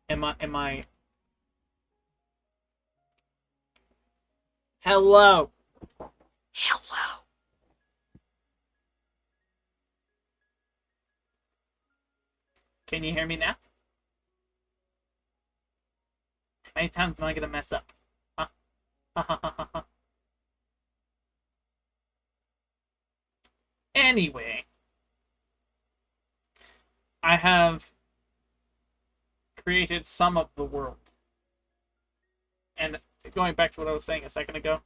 Am I hello? Hello. Can you hear me now? How many times am I gonna mess up? Huh? Anyway, I have created some of the world. And going back to what I was saying a second ago,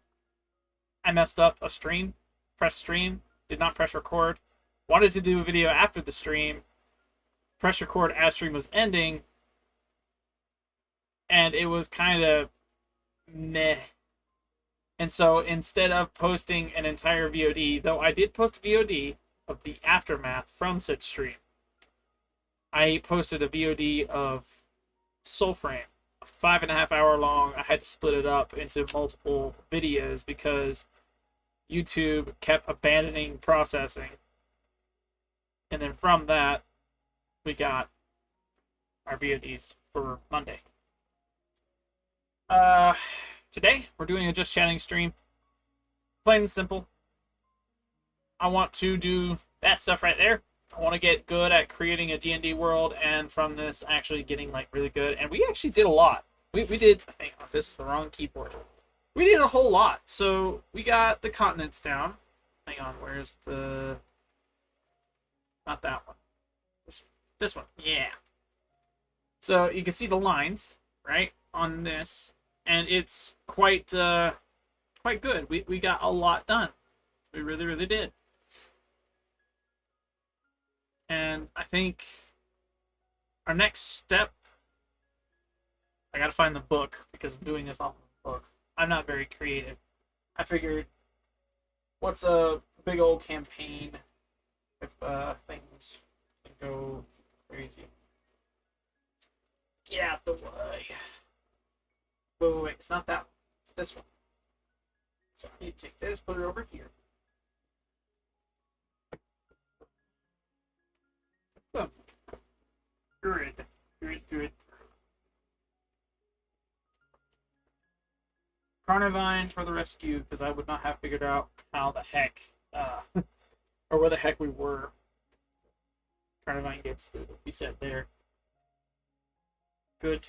I messed up a stream, press stream, did not press record, wanted to do a video after the stream, press record as stream was ending, and it was kind of meh. And so instead of posting an entire VOD, though I did post a VOD of the aftermath from said stream, I posted a VOD of Soulframe, 5.5 hour long. I had to split it up into multiple videos because YouTube kept abandoning processing. And then from that, we got our VODs for Monday. Today, we're doing a Just Chatting stream. Plain and simple. I want to do that stuff right there. I want to get good at creating a D&D world, and from this, actually getting like really good. And we actually did a lot. We did. Hang on, this is the wrong keyboard. We did a whole lot. So we got the continents down. Hang on, where's the? Not that one. This one. Yeah. So you can see the lines right on this, and it's quite good. We got a lot done. We really did. And I think our next step, I gotta find the book because I'm doing this off of the book. I'm not very creative. I figured, what's a big old campaign if things can go crazy? Get out the way. Wait, it's not that one. It's this one. So I need to take this, put it over here. Boom. Good. Carnivine for the rescue, because I would not have figured out how the heck, or where the heck we were. Carnivine gets to be set there. Good.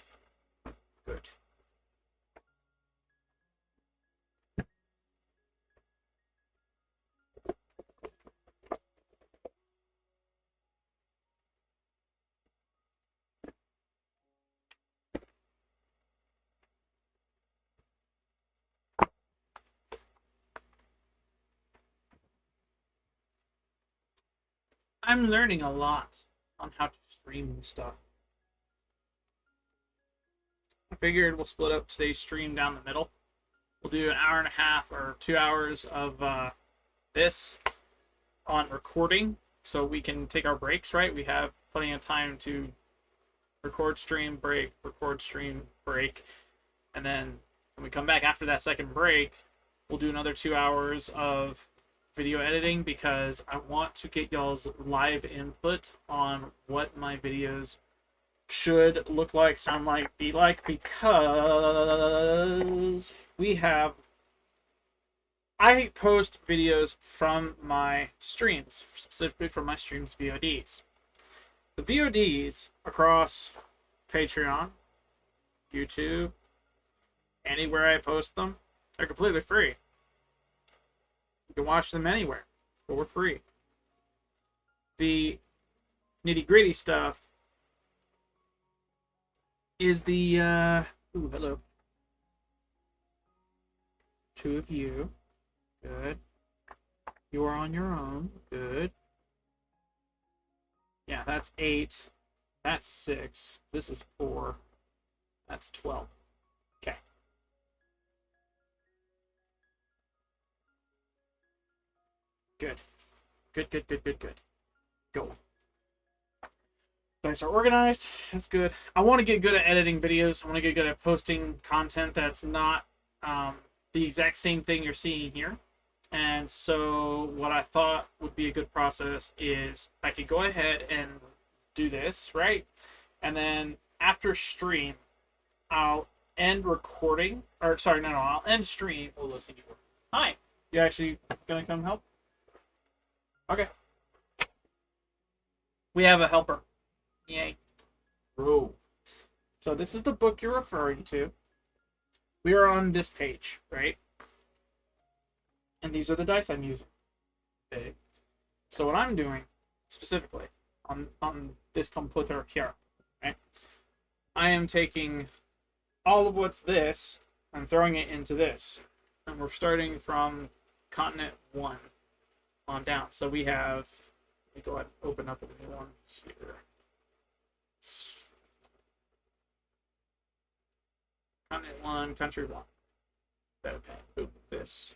I'm learning a lot on how to stream and stuff. I figured we'll split up today's stream down the middle. We'll do an hour and a half or 2 hours of this on recording, so we can take our breaks, right? We have plenty of time to record, stream, break, and then when we come back after that second break, we'll do another 2 hours of video editing, because I want to get y'all's live input on what my videos should look like, sound like, be like, because I post videos from my streams, specifically from my streams VODs. The VODs across Patreon, YouTube, anywhere I post them, they're completely free. You can watch them anywhere for free. The nitty gritty stuff is the ooh, hello. Two of you. Good. You are on your own. Good. Yeah, that's 8. That's 6. This is 4. That's 12. Okay. Good. Go. Nice are organized. That's good. I want to get good at editing videos. I want to get good at posting content that's not the exact same thing you're seeing here. And so what I thought would be a good process is I could go ahead and do this, right? And then after stream, I'll end recording. Or sorry, no, I'll end stream. We'll listen to you. Hi. You actually gonna come help? Okay. We have a helper. Yay. Bro. So this is the book you're referring to. We are on this page, right? And these are the dice I'm using. Okay. So what I'm doing specifically on this computer here, right? I am taking all of what's this and throwing it into this. And we're starting from continent 1 on down. So we have, let me go ahead and open up a new one here. Continent 1, country 1. Okay, open this.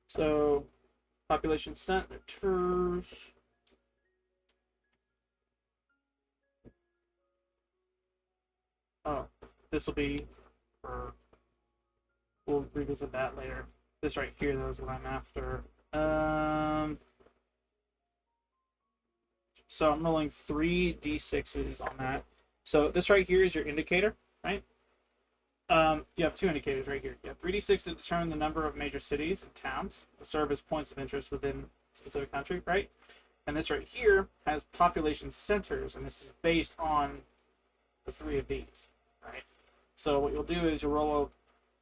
So, population centers. Oh, this will be for. We'll revisit that later. This right here, though, is what I'm after. So I'm rolling 3 d6s on that. So this right here is your indicator, right? You have 2 indicators right here. You have 3d6 to determine the number of major cities and towns that serve as points of interest within a specific country, right? And this right here has population centers, and this is based on the 3 of these, right? So what you'll do is you'll roll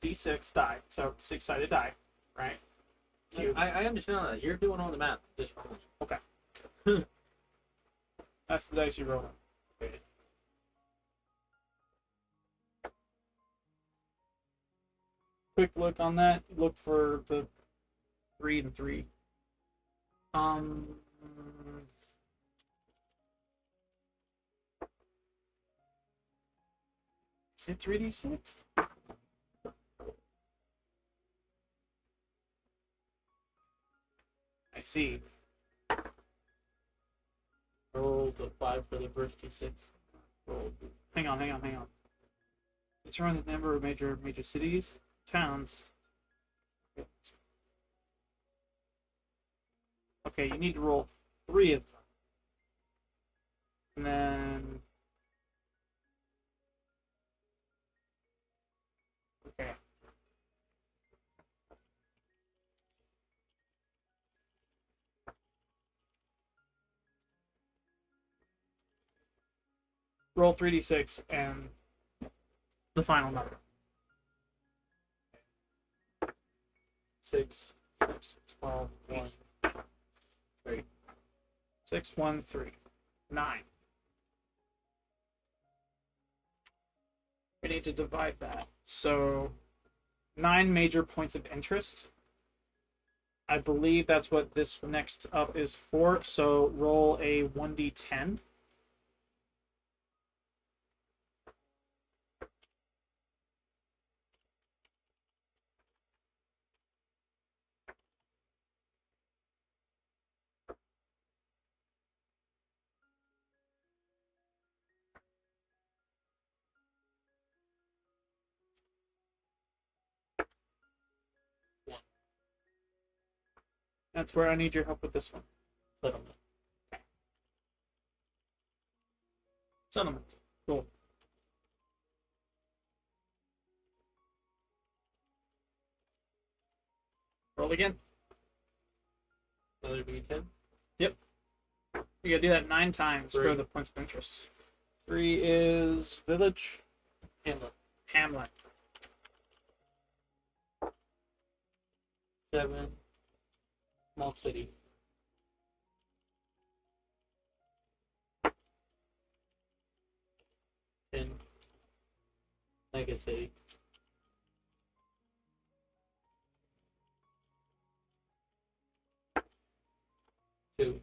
a d6 die, so 6-sided die, right? I understand that. You're doing all the math. Just rolling. Okay. That's the dice you roll. Okay. Quick look on that. Look for the 3 and 3. Is it 3d6? I see. Roll the 5 for the first d6. Roll. Hang on. Determine the number of major cities, towns. Okay, you need to roll 3 of them. And then. Okay. Roll 3d6 and the final number. 6, 12, 1, 3. 6, 1, 3. 9. We need to divide that. So 9 major points of interest. I believe that's what this next up is for. So roll a 1d10. That's where I need your help with this one. Settlement. Settlement. Cool. Roll again. Another d10. Yep. You gotta do that 9 times 3. for the points of interest. 3 is village. Hamlet. Hamlet. 7. Small city. 10. Mega city. 2.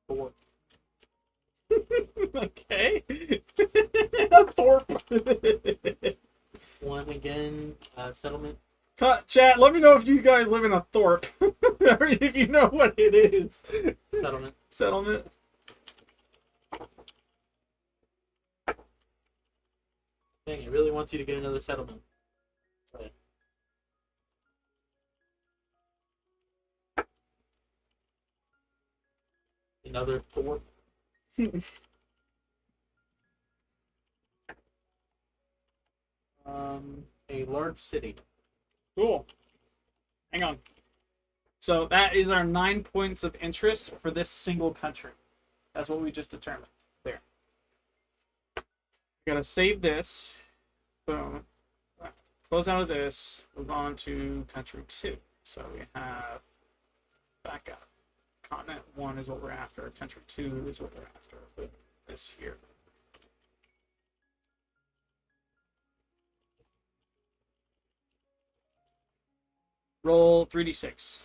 4. Okay. A Thorpe. 1 again. Settlement. Chat, let me know if you guys live in a Thorpe. Or if you know what it is. Settlement. Settlement. Dang, it really wants you to get another settlement. Right. Another 4. A large city. Cool. Hang on. So that is our 9 points of interest for this single country. That's what we just determined. There. Gotta save this. Boom. Close out of this. Move on to country 2. So we have back up. Continent 1 is what we're after. Country 2 is what we're after. Put this here. Roll 3d6.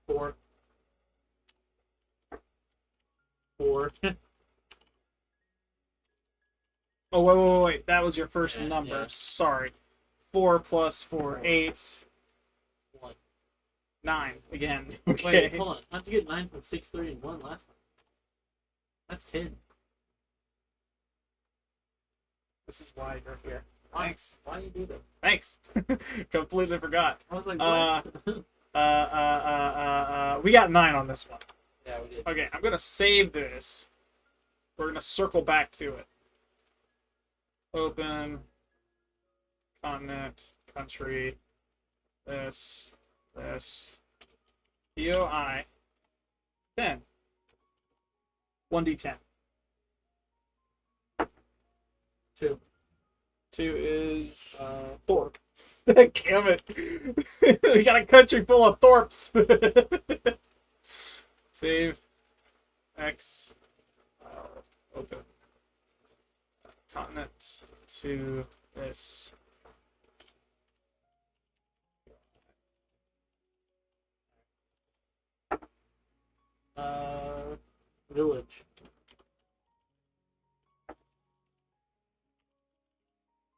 4. 4. Oh, wait. That was your first number. Yeah. Sorry. 4 plus 4, 8. 1. 9 again. Okay. Wait, hold on. How'd you get 9 from 6, 3, and 1 last time? That's 10. This is why you're here. Thanks. Why do you do that? Thanks. Completely forgot. I was like, what? We got 9 on this one. Yeah, we did. Okay, I'm gonna save this. We're gonna circle back to it. Open. Continent. Country. This. POI. 10. 1d10. 2. 2 is Thorpe. Damn it. We got a country full of Thorpes. Save. X. Open. Continent to this. Village.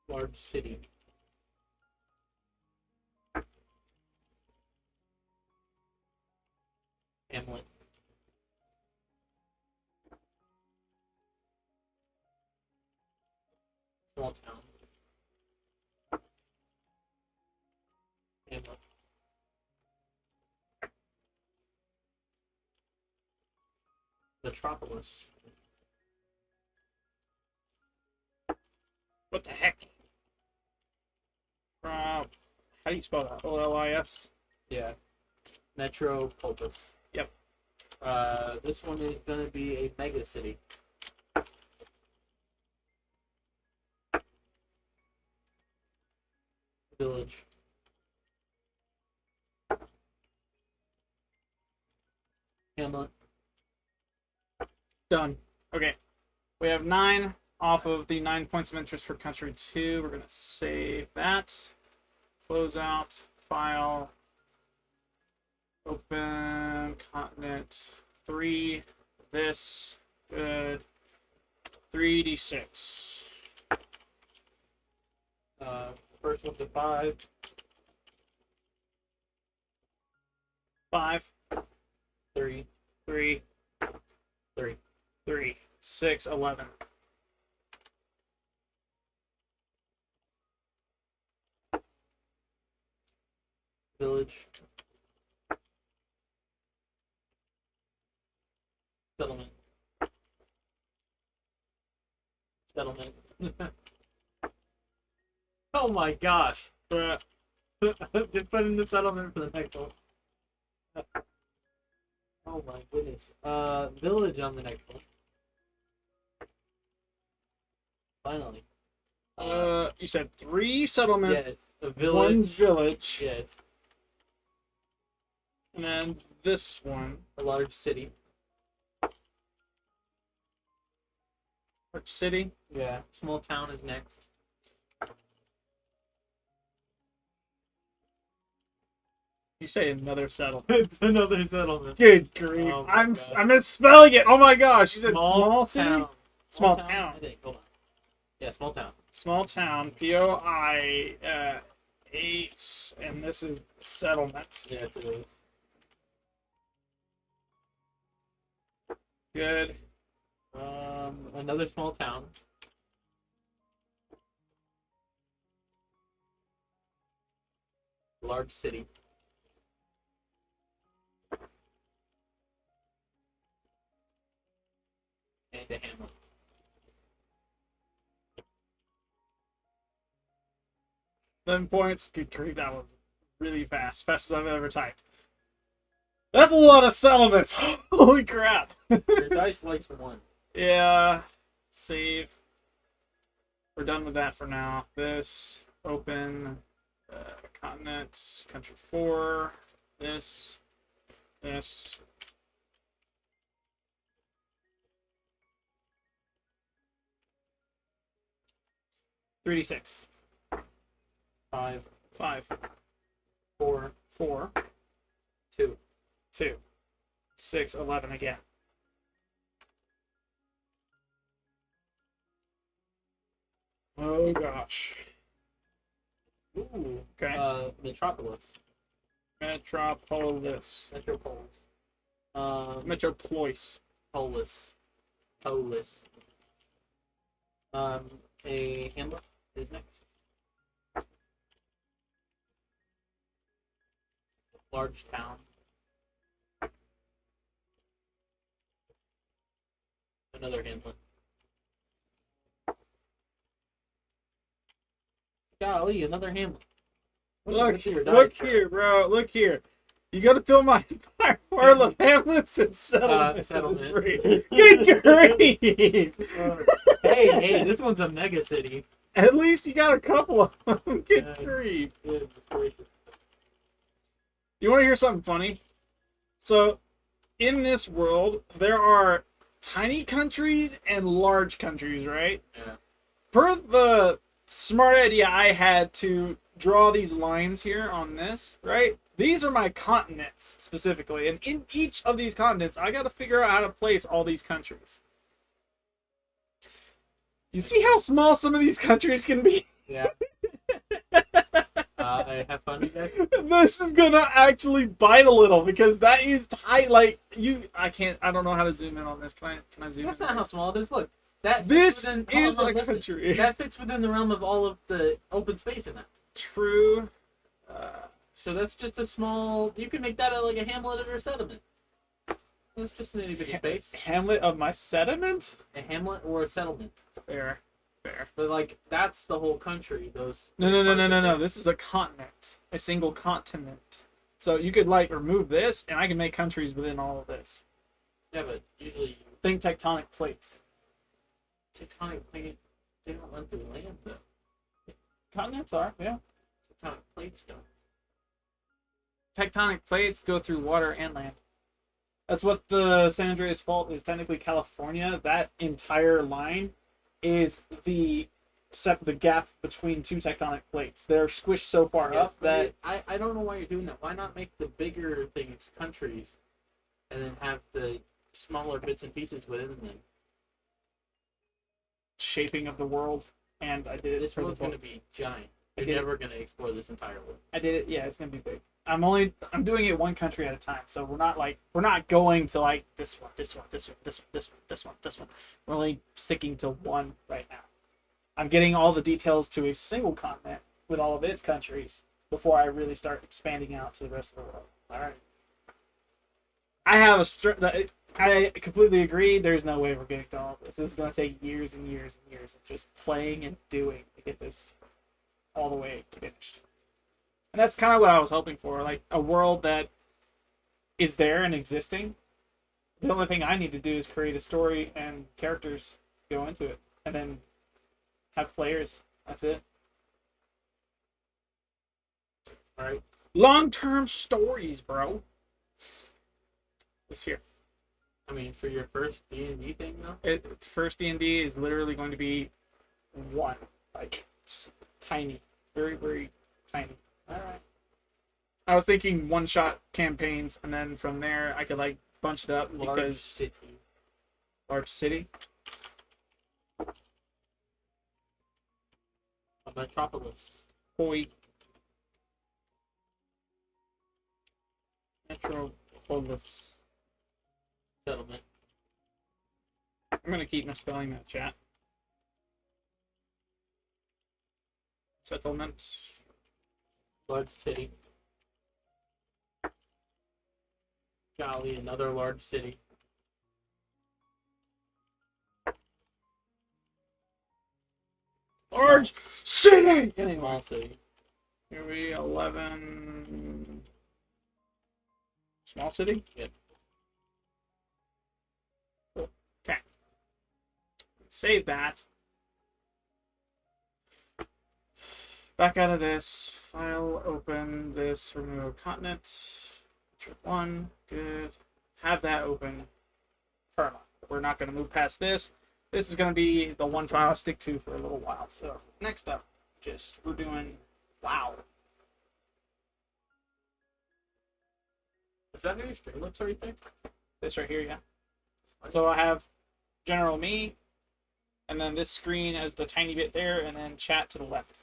Large city. Hamlet. Small town. Hamlet. Metropolis. What the heck? How do you spell that? OLIS? Yeah. Metropolis. Yep. This one is gonna be a mega city. Village. Hamlet. Done. Okay. We have 9 off of the 9 points of interest for country 2. We're going to save that. Close out. File. Open. Continent 3. This. Good. 3d6. First one's a 5. 5. 3. 3. 3. 3. 6. 11. Village. Settlement. Settlement. Oh my gosh. Just put in the settlement for the next one. Oh my goodness. Village on the next one. Finally. You said 3 settlements, Yes. A 1 village. village, Yes. and then this one. A large city. Which city? Yeah. Small town is next. You say another settlement. It's another settlement. Good grief. Oh my I'm gosh. misspelling it. Oh my gosh. You said small city? town. Small I town. think. Hold on. Yeah, small town. Small town. POI 8. And this is settlement. Yeah, it is. Good. Another small town. Large city. and a hamlet. £11 Good grief, that was really fast. Fastest I've ever typed. That's a lot of settlements. Holy crap. Your dice likes 1. Yeah. Save. We're done with that for now. This. Open. Continent. Country 4. This. This. $3d6. 5, 5. 4, 4. 2. 2. 6. 11 again. Oh gosh. Ooh. Okay. Metropolis. Metropolis. Metropolis. Metroplois. Polis. A hamlet is next. Large town. Another hamlet. Golly, another hamlet. Look here, bro. Look here. You gotta fill my entire world of hamlets and settlements. Settlement. Good grief! Hey, this one's a mega city. At least you got a couple of them. Good grief. Goodness gracious. You want to hear something funny? So, in this world, there are tiny countries and large countries, right? Yeah. Per the smart idea I had to draw these lines here on this, right? These are my continents, specifically. And in each of these continents, I got to figure out how to place all these countries. You see how small some of these countries can be? Yeah. I have fun with that. This is gonna actually bite a little because that is tight. Like I don't know how to zoom in on this. Can I zoom That's in? not how small it is. Look, that This is a country. That fits within the realm of all of the open space in it. True. So that's just a small. You can make that like a hamlet or a settlement. That's just an itty bitty space. Hamlet of my sediment? A hamlet or a settlement. Fair. But like that's the whole country. Those. No. This is a continent. A single continent. So you could like remove this, and I can make countries within all of this. Yeah, but usually Think tectonic plates. tectonic plates they don't run through land though. Continents are, yeah. Tectonic plates don't. Tectonic plates go through water and land. That's what the San Andreas Fault is. Technically California. That entire line is the gap between two tectonic plates. They're squished so far up that I don't know why you're doing that. Why not make the bigger things countries, and then have the smaller bits and pieces within them? shaping of the world. And I did it. This for the world's going to book. be giant. I You're did it. never going to explore this entire world. I did it. Yeah, it's gonna be big. I'm doing it one country at a time. So we're not going to like this one. We're only sticking to one right now. I'm getting all the details to a single continent with all of its countries before I really start expanding out to the rest of the world. All right. I completely agree. There's no way we're getting to all of this. This is going to take years and years and years of just playing and doing to get this all the way finished. And that's kind of what I was hoping for, like a world that is there and existing. The only thing I need to do is create a story and characters to go into it, and then have players. That's it. All right. Long-term stories, bro. This here. I mean, for your first D&D thing, though? First D&D is literally going to be one. Like, it's tiny. Very, very tiny. Alright. I was thinking one-shot campaigns, and then from there, I could, like, bunch it up Large because... city. Large city? A metropolis. Hoi. Metropolis. Settlement. I'm gonna keep misspelling that, chat. Settlement. Large city. Golly, another large city. large city. Anyway, Small city. here we 11. Small city. Yep. Cool. Okay. Save that. Back out of this. File, open this, remove continent. Trip 1. Good. Have that open. Firma. We're not going to move past this. This is going to be the one file I stick to for a little while. So, next up, we're doing wow. Is that how your stream looks or anything? This right here, yeah. So I have general me, and then this screen as the tiny bit there, and then chat to the left.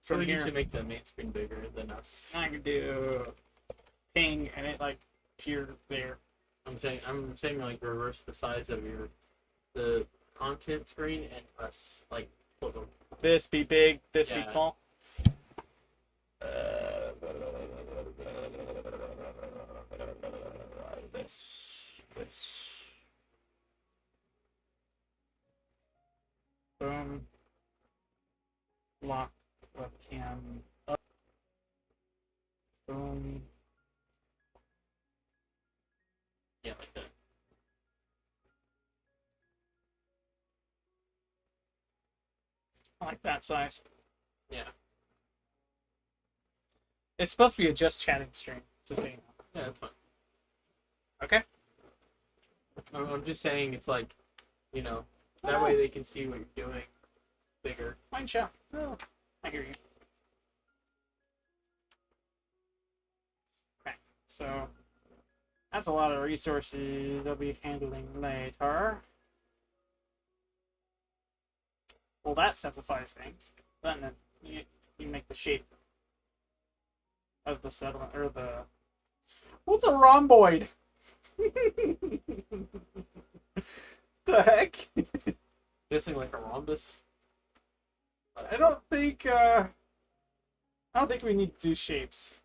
From From you here, should make the main screen bigger than us. I can do ping, and it like here, there. I'm saying like reverse the size of the content screen and us like flip them. This be big, this be Yeah. small. This. Boom. Lock webcam up. Boom. Yeah, like that. I like that size. Yeah. It's supposed to be a just chatting stream, just so you know. Yeah, that's fine. Okay? I'm just saying it's like, you know, that way they can see what you're doing bigger. Fine, show. Oh, I hear you. Okay, so that's a lot of resources I'll be handling later. Well, that simplifies things. Then you make the shape of the settlement, or the... What's a rhomboid? The heck? Guessing like a rhombus. I don't think we need to do shapes.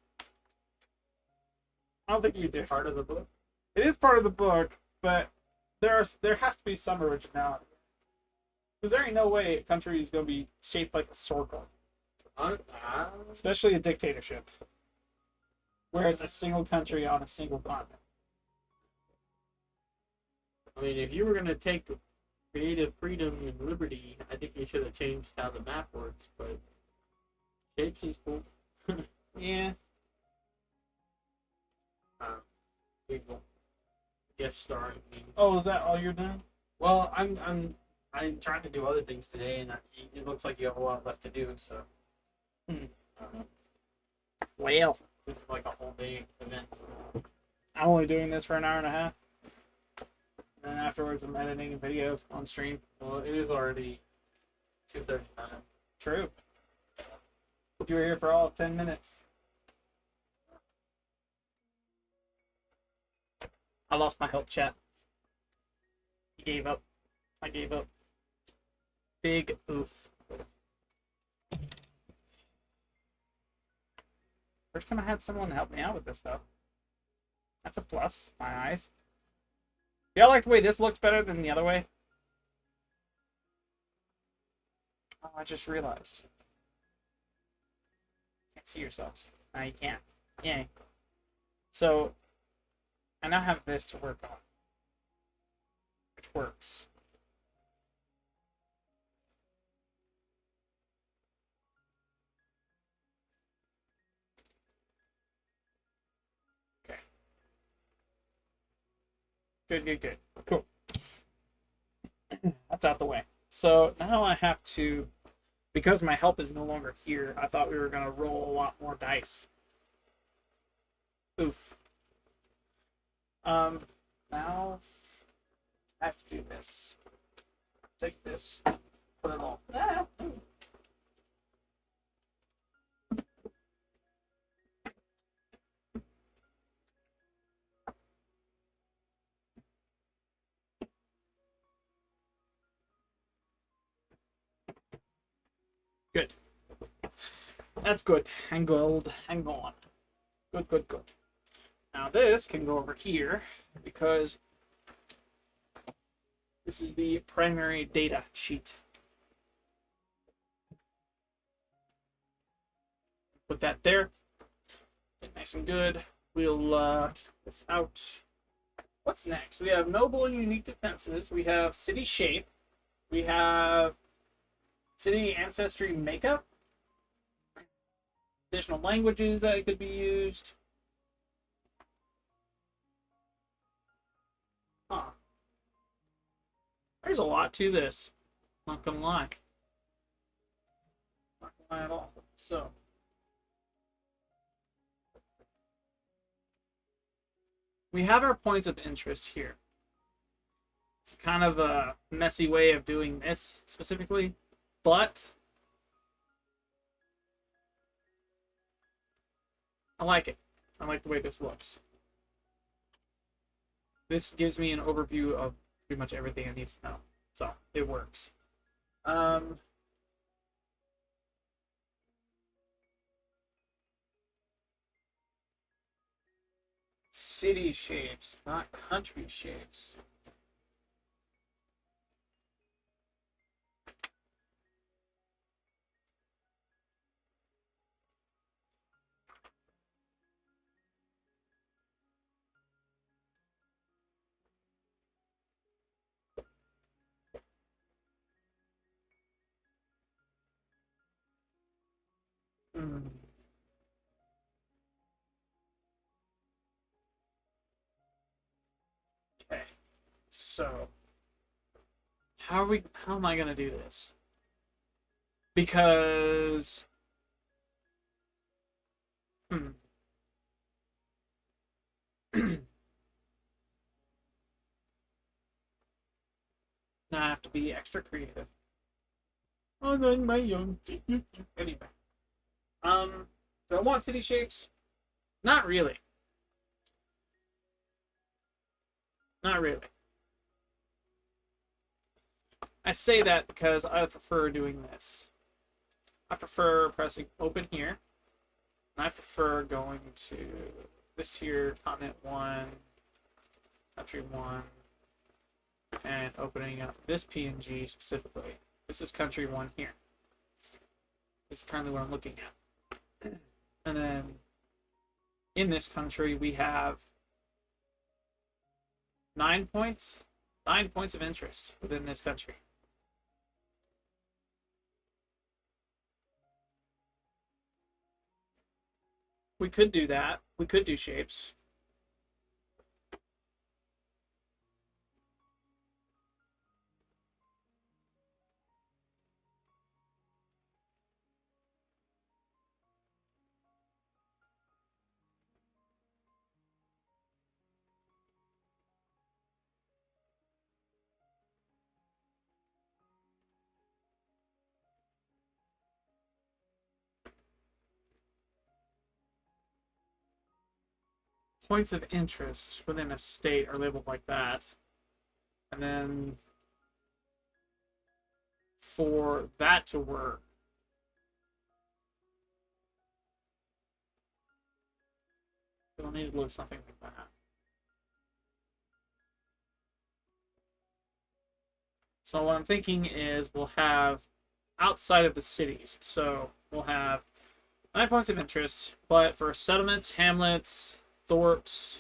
I don't think we do. Part of the book. It is part of the book, but there has to be some originality. Because there ain't no way a country is going to be shaped like a circle. Especially a dictatorship. Where it's a single country on a single continent. I mean, if you were gonna take creative freedom and liberty, I think you should have changed how the map works. But shapes is cool. Yeah. People guest starring me. Oh, is that all you're doing? Well, I'm trying to do other things today, and it looks like you have a lot left to do. So, I don't know. Well, This is like a whole day event. I'm only doing this for an hour and a half. And then afterwards, I'm editing a video on stream. Well, it is already 2:39. True. You were here for all of 10 minutes. I lost my help chat. He gave up. I gave up. Big oof. First time I had someone help me out with this, though. That's a plus, in my eyes. Y'all like the way this looks better than the other way? Oh, I just realized. Can't see yourselves. No, you can't. Yay. So, I now have this to work on. Which works. Okay. Good. Cool. That's out the way. So now I have to, because my help is no longer here, I thought we were going to roll a lot more dice. Oof. Now I have to do this. Take this, put it all. Good. That's good. And gold. And gone. Good. Now this can go over here because this is the primary data sheet. Put that there. Get nice and good. We'll get this out. What's next? We have noble and unique defenses. We have city shape. We have city ancestry makeup. Additional languages that could be used. Huh. There's a lot to this. Not gonna lie. Not gonna lie at all. So. We have our points of interest here. It's kind of a messy way of doing this specifically, but I like it. I like the way this looks. This gives me an overview of pretty much everything I need to know. So it works. City shapes, not country shapes. Hmm. Okay, so how am I gonna do this? Because now I have to be extra creative. I'm on my own. Anyway. Do I want city shapes? Not really. Not really. I say that because I prefer doing this. I prefer pressing open here. And I prefer going to this here, continent 1, country 1, and opening up this PNG specifically. This is country 1 here. This is currently what I'm looking at. And then in this country, we have 9 points. 9 points of interest within this country. We could do that. We could do shapes. Points of interest within a state are labeled like that. And then for that to work, it'll need to look something like that. So what I'm thinking is we'll have outside of the cities. So we'll have 9 points of interest, but for settlements, hamlets, thorps,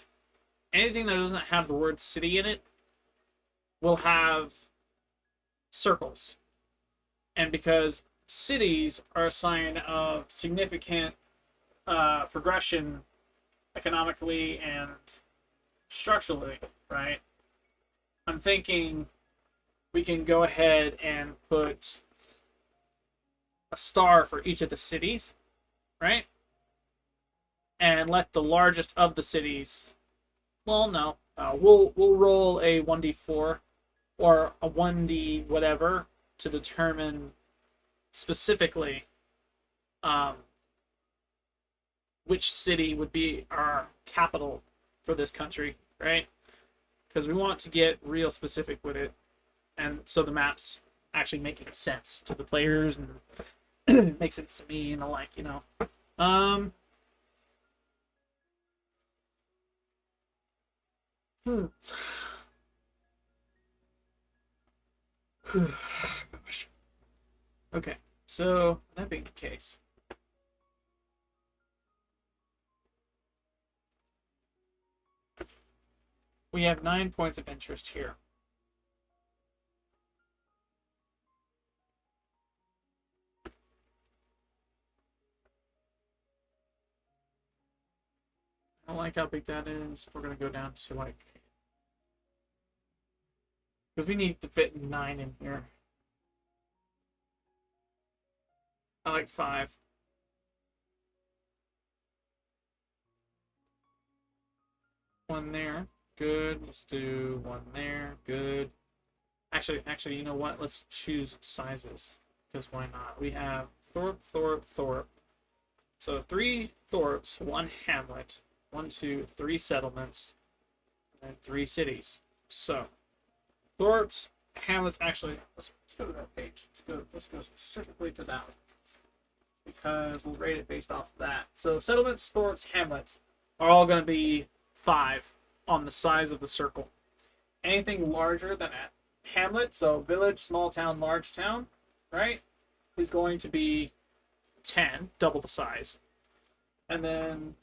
anything that doesn't have the word city in it, will have circles. And because cities are a sign of significant progression economically and structurally, right? I'm thinking we can go ahead and put a star for each of the cities, right? And let the largest of the cities, well, no, we'll roll a 1d4 or a 1d whatever to determine specifically which city would be our capital for this country, right? Because we want to get real specific with it, and so the map's actually making sense to the players and makes sense to me and the like, you know. Okay, so that being the case, We have 9 points of interest here. I don't like how big that is. We're going to go down to like... Because we need to fit 9 in here. I like 5. One there. Good. Let's do one there. Good. Actually, you know what? Let's choose sizes. Because why not? We have Thorpe, Thorpe, Thorpe. So 3 Thorpes, 1 hamlet, 1, 2, 3 settlements, and 3 cities. So Thorpes, hamlets. Actually, let's go to that page. Let's go specifically to that one because we'll rate it based off of that. So settlements, Thorpes, hamlets are all going to be 5 on the size of the circle. Anything larger than a hamlet, so village, small town, large town, right, is going to be 10, double the size. And then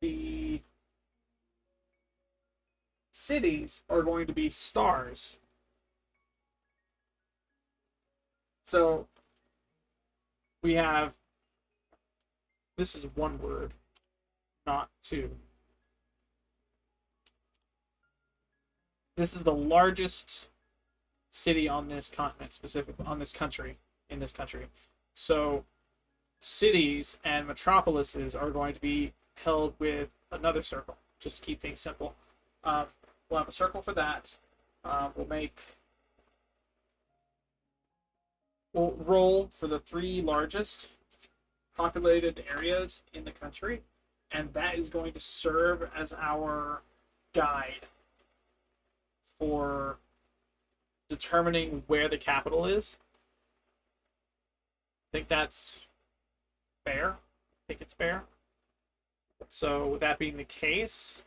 the cities are going to be stars. So we have, this is one word, not 2. This is the largest city on this continent, specifically on this country, in this country. So cities and metropolises are going to be held with another circle, just to keep things simple. We'll have a circle for that. We'll roll for the 3 largest populated areas in the country, and that is going to serve as our guide for determining where the capital is. I think that's fair. I think it's fair. So with that being the case,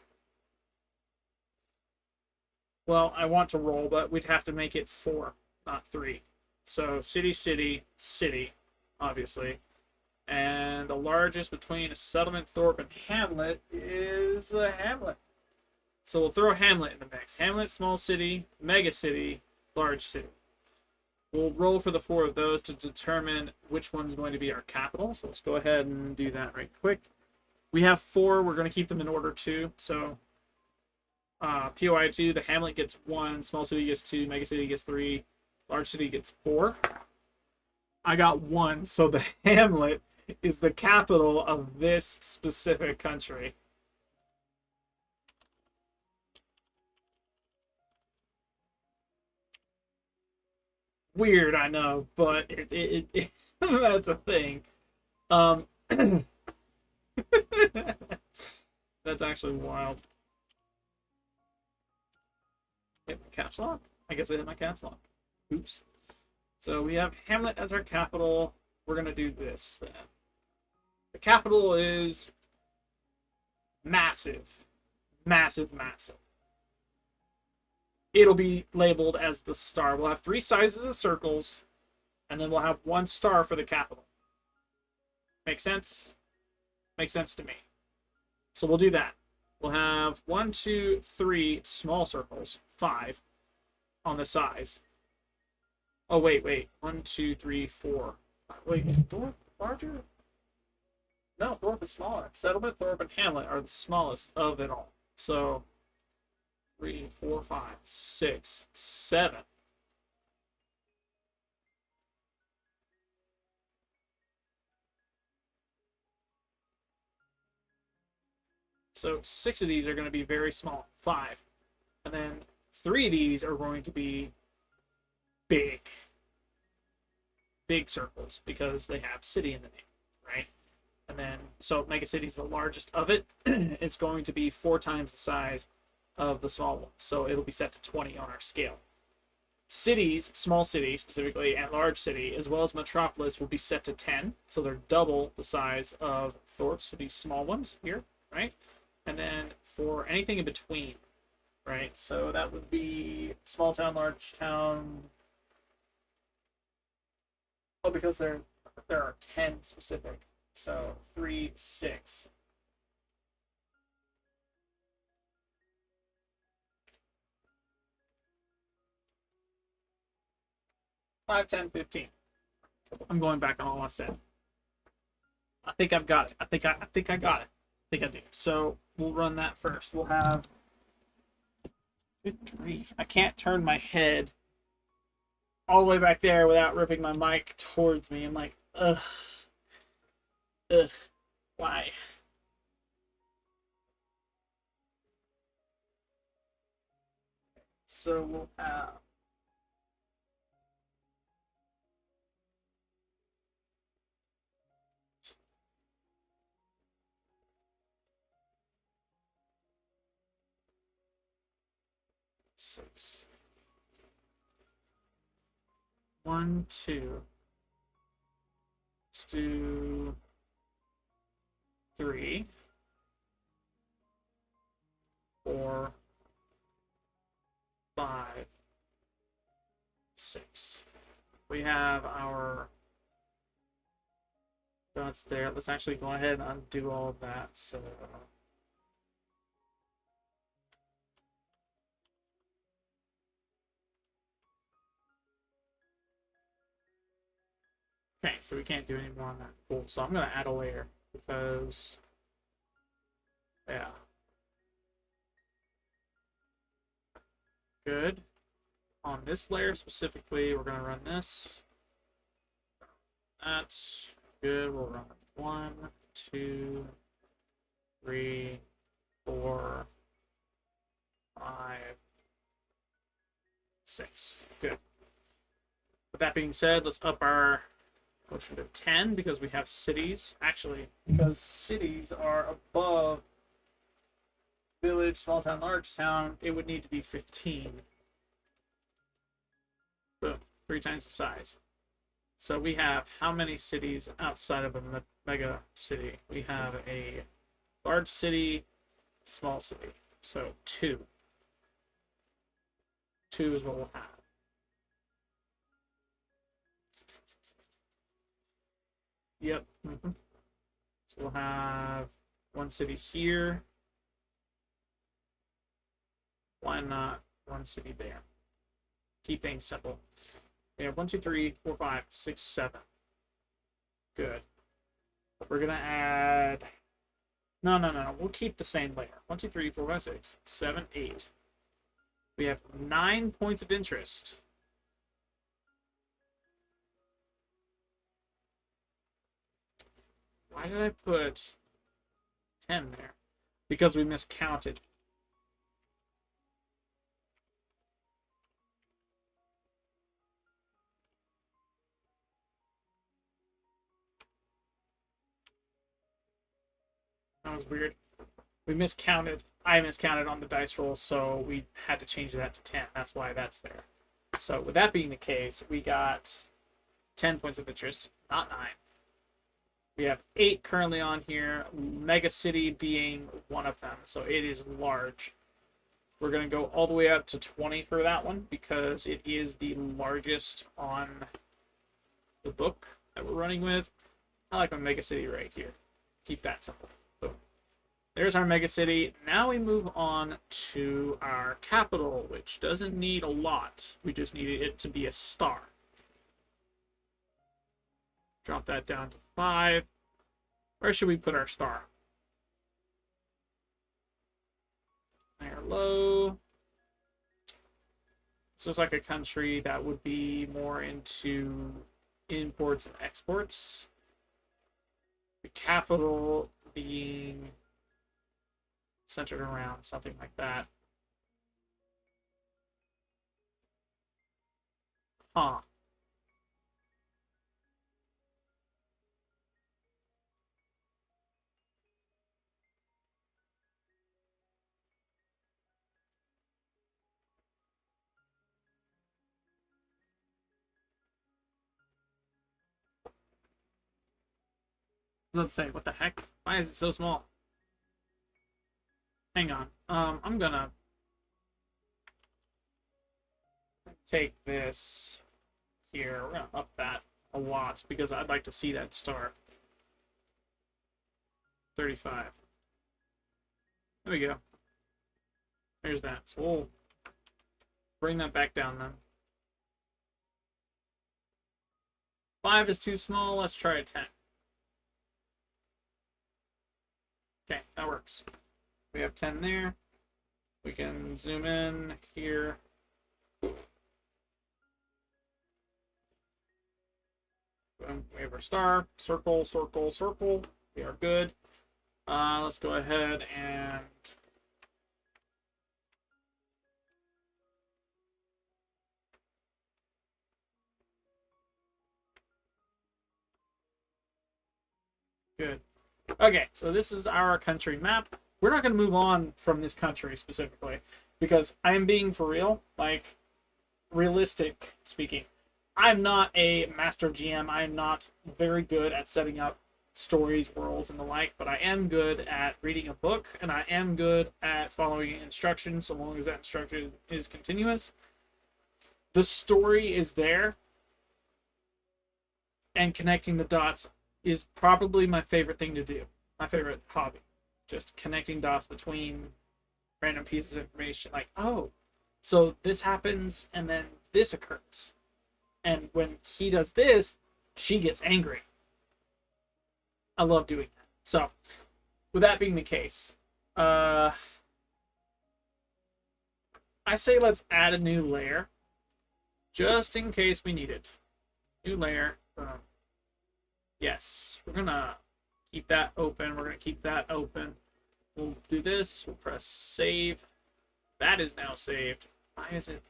well, I want to roll, but we'd have to make it 4, not 3. So city, city, city, obviously. And the largest between a settlement, Thorpe, and hamlet is a hamlet. So we'll throw hamlet in the mix. Hamlet, small city, mega city, large city. We'll roll for the 4 of those to determine which one's going to be our capital. So let's go ahead and do that right quick. We have 4. We're going to keep them in order too. So POI 2, the hamlet gets 1, small city gets 2, mega city gets 3, large city gets 4. I got 1, so the hamlet is the capital of this specific country. Weird, I know, but that's a thing. That's actually wild. Hit my caps lock. I guess I hit my caps lock. Oops. So we have Hamlet as our capital. We're gonna do this then. The capital is massive, massive, massive. It'll be labeled as the star. We'll have 3 sizes of circles, and then we'll have 1 star for the capital. Make sense? Makes sense to me. So we'll do that. We'll have 1, 2, 3 small circles, 5 on the size. Oh, wait. 1, 2, 3, 4. Wait, is Thorpe larger? No, Thorpe is smaller. Settlement, Thorpe, and Hamlet are the smallest of it all. So 3, 4, 5, 6, 7. So 6 of these are going to be very small, 5. And then 3 of these are going to be big. Big circles because they have city in the name, right? And then, so Mega City is the largest of it. It's going to be 4 times the size of the small one. So it'll be set to 20 on our scale. Cities, small city specifically, and large city, as well as metropolis, will be set to 10. So they're double the size of Thorpe, so these small ones here, right? And then for anything in between, right? So that would be small town, large town. Oh, because there are 10 specific. So 3, 6. 5, 10, 15. I'm going back on all I said. I think I've got it. I think I got it. I think I do. So we'll run that first. We'll have. Good grief! I can't turn my head all the way back there without ripping my mic towards me. I'm like, ugh, ugh, why? So we'll have. Six. 1, 2. Let's do 3, 4, 5, 6. We have our dots there. Let's actually go ahead and undo all of that. So okay, so we can't do any more on that full. So I'm gonna add a layer because yeah. Good. On this layer specifically, we're gonna run this. That's good. We'll run 1, 2, 3, 4, 5, 6. Good. With that being said, let's up our quotient to 10 because we have cities. Actually, because cities are above village, small town, large town, it would need to be 15. Boom. 3 times the size. So we have how many cities outside of a mega city? We have a large city, small city. So 2. 2 is what we'll have. Yep. So we'll have 1 city here. Why not 1 city there? Keep things simple. We have 1, 2, 3, 4, 5, 6, 7. Good. We're gonna add. No. We'll keep the same layer. 1, 2, 3, 4, 5, 6, 7, 8. We have 9 points of interest. Why did I put 10 there? Because we miscounted. That was weird. We miscounted. I miscounted on the dice roll, so we had to change that to 10. That's why that's there. So with that being the case, we got 10 points of interest, not 9. We have 8 currently on here, Mega City being one of them, so it is large. We're going to go all the way up to 20 for that one because it is the largest on the book that we're running with. I like my Mega City right here. Keep that simple. Boom. There's our Mega City. Now we move on to our capital, which doesn't need a lot. We just need it to be a star. Drop that down to 5. Where should we put our star? High or low? This looks like a country that would be more into imports and exports. The capital being centered around something like that. Huh. Let's say, what the heck? Why is it so small? Hang on. I'm gonna take this here. We're gonna up that a lot because I'd like to see that star. 35. There we go. There's that. So we'll bring that back down then. 5 is too small. Let's try a 10. Okay, that works. We have 10 there. We can zoom in here. Boom. We have our star. Circle, circle, circle. We are good. Let's go ahead and good. Okay, so this is our country map. We're not going to move on from this country specifically because I am being for real, like realistic speaking. I'm not a master GM. I'm not very good at setting up stories, worlds, and the like, but I am good at reading a book and I am good at following instructions so long as that instruction is continuous. The story is there, and connecting the dots is probably my favorite thing to do. My favorite hobby. Just connecting dots between random pieces of information. Like, oh, so this happens and then this occurs. And when he does this, she gets angry. I love doing that. So, with that being the case, I say let's add a new layer. Just in case we need it. New layer. Yes, we're gonna keep that open. We're gonna keep that open. We'll do this. We'll press save. That is now saved. Why is it?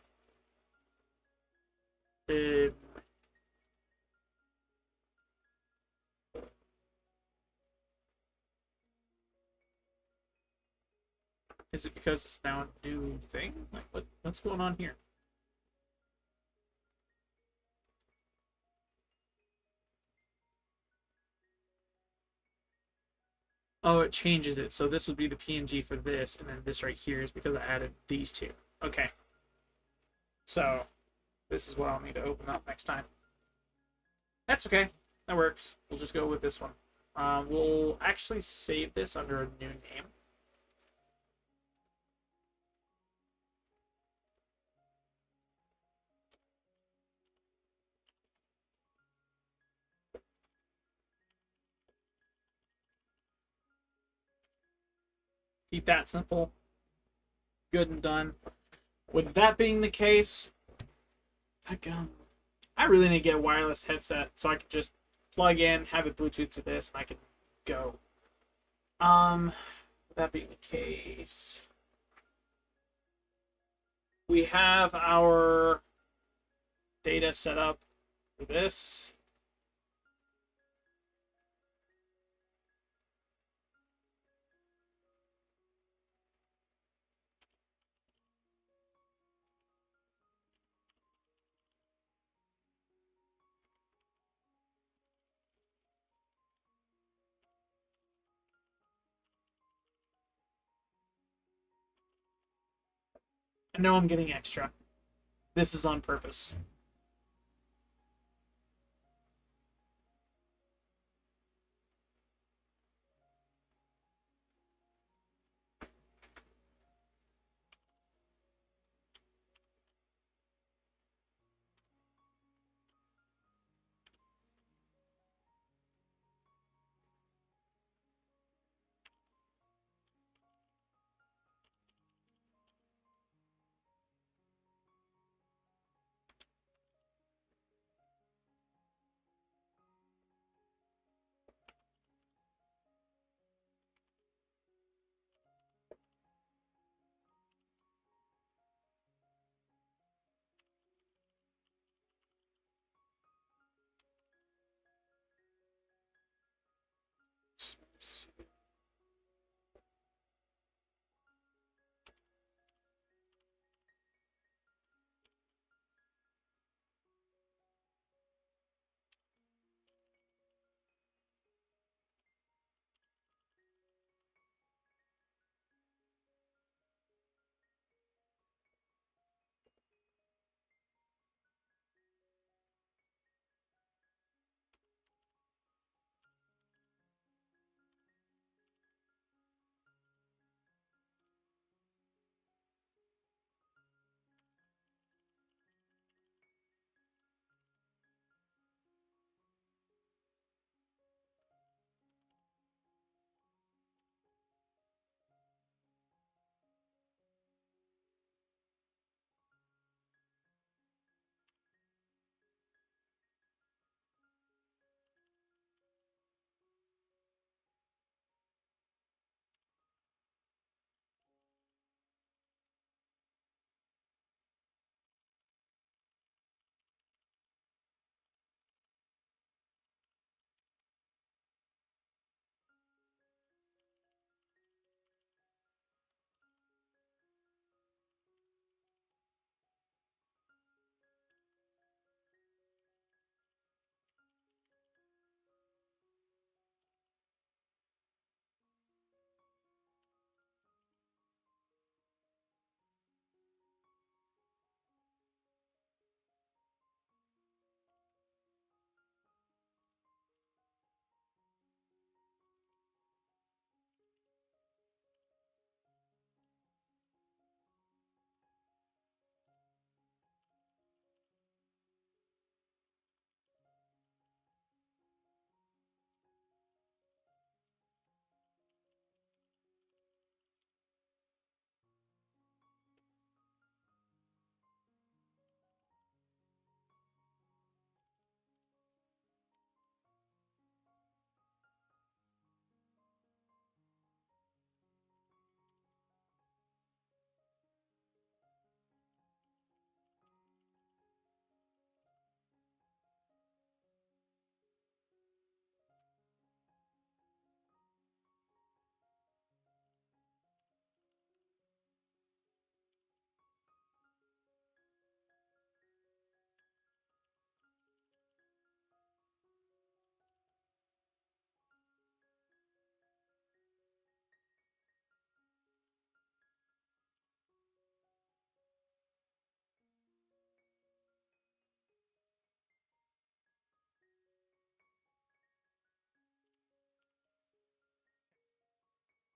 Is it because it's now a new thing? Like, what's going on here? Oh, it changes it. So this would be the PNG for this, and then this right here is because I added these two. Okay. So this is what I'll need to open up next time. That's okay. That works. We'll just go with this one. We'll actually save this under a new name. Keep that simple. Good and done. With that being the case, I really need to get a wireless headset so I can just plug in, have it Bluetooth to this, and I can go. With that being the case, we have our data set up for this. I know I'm getting extra. This is on purpose.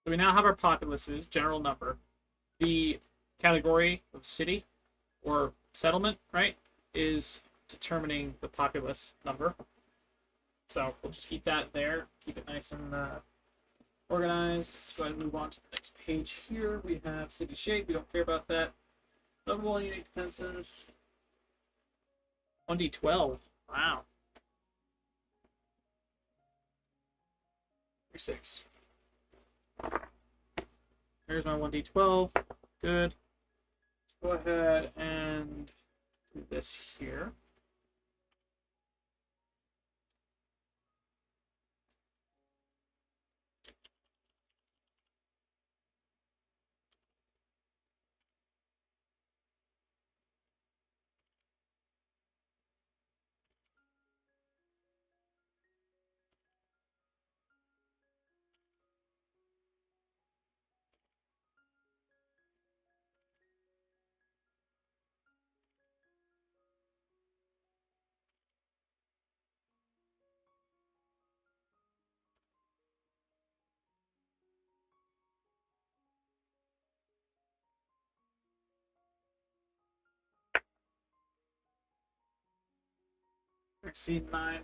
So we now have our populaces, general number. The category of city or settlement, right, is determining the populace number. So we'll just keep that there, keep it nice and organized. Let's go ahead and move on to the next page here. We have city shape. We don't care about that. Level unique defenses. 1d12. Wow. 6. Here's my 1d12. Good. Let's go ahead and do this here. Exceed 9.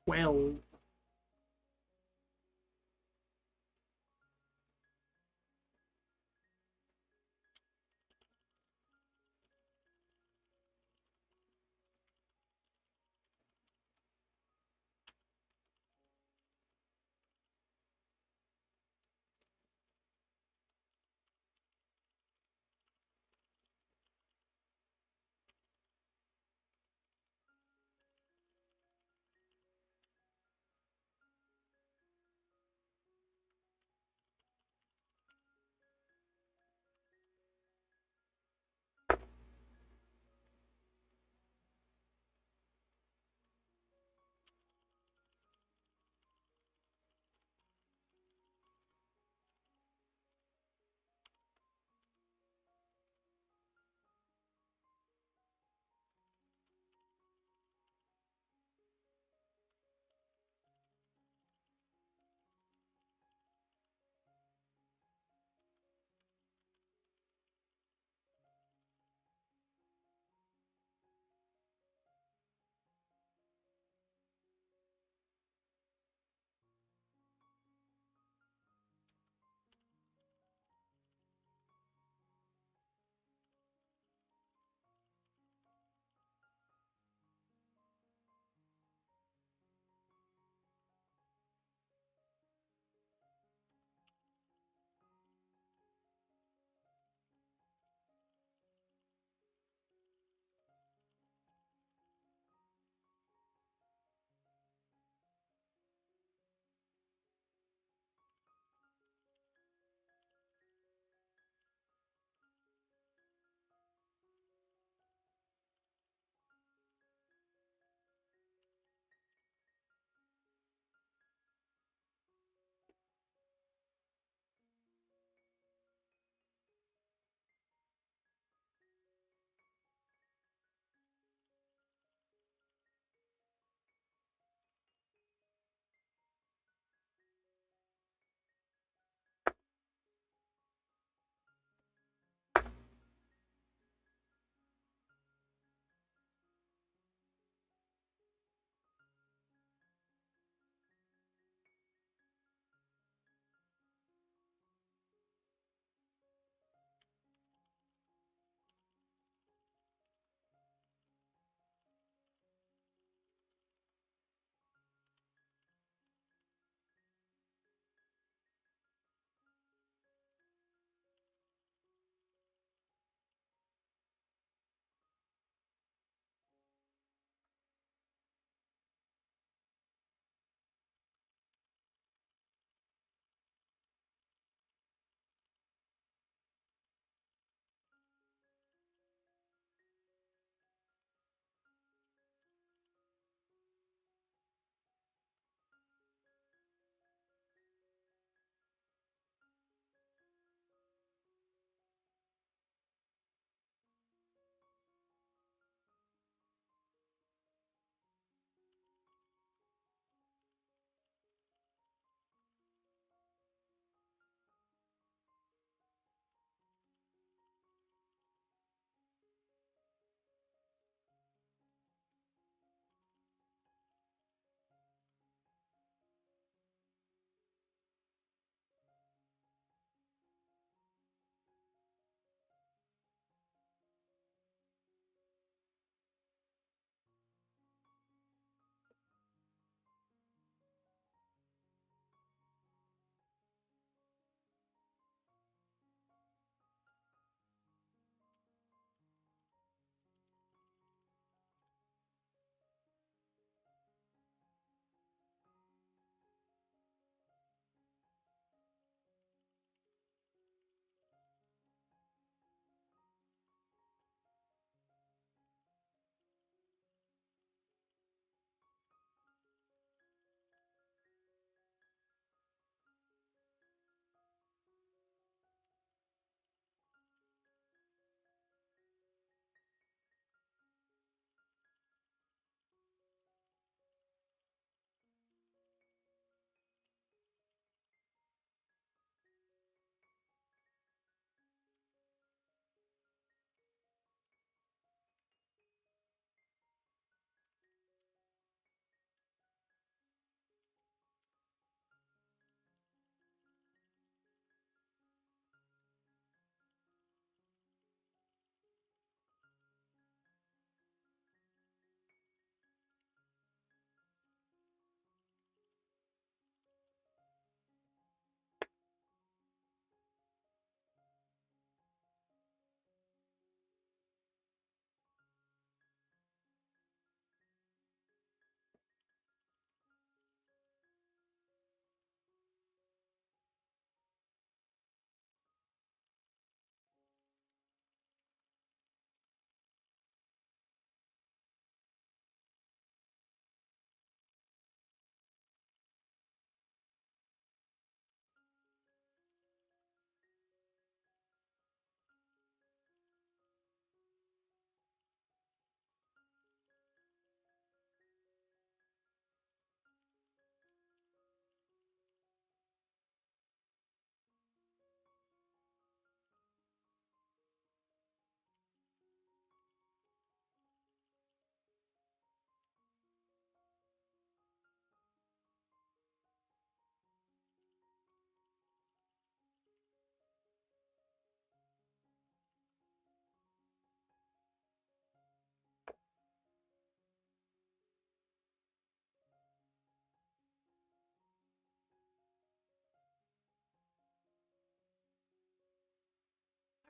Well,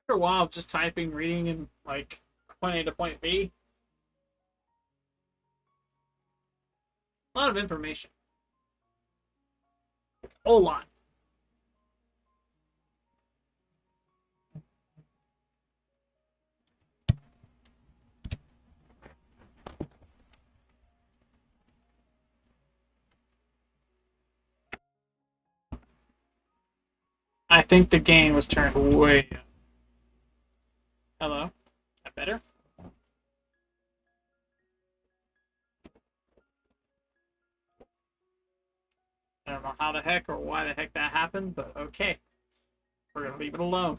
After a while, just typing, reading, and like point A to point B, a lot of information, a whole lot. I think the game was turned way up. Hello? That better? I don't know how the heck or why the heck that happened, but okay. We're gonna leave it alone.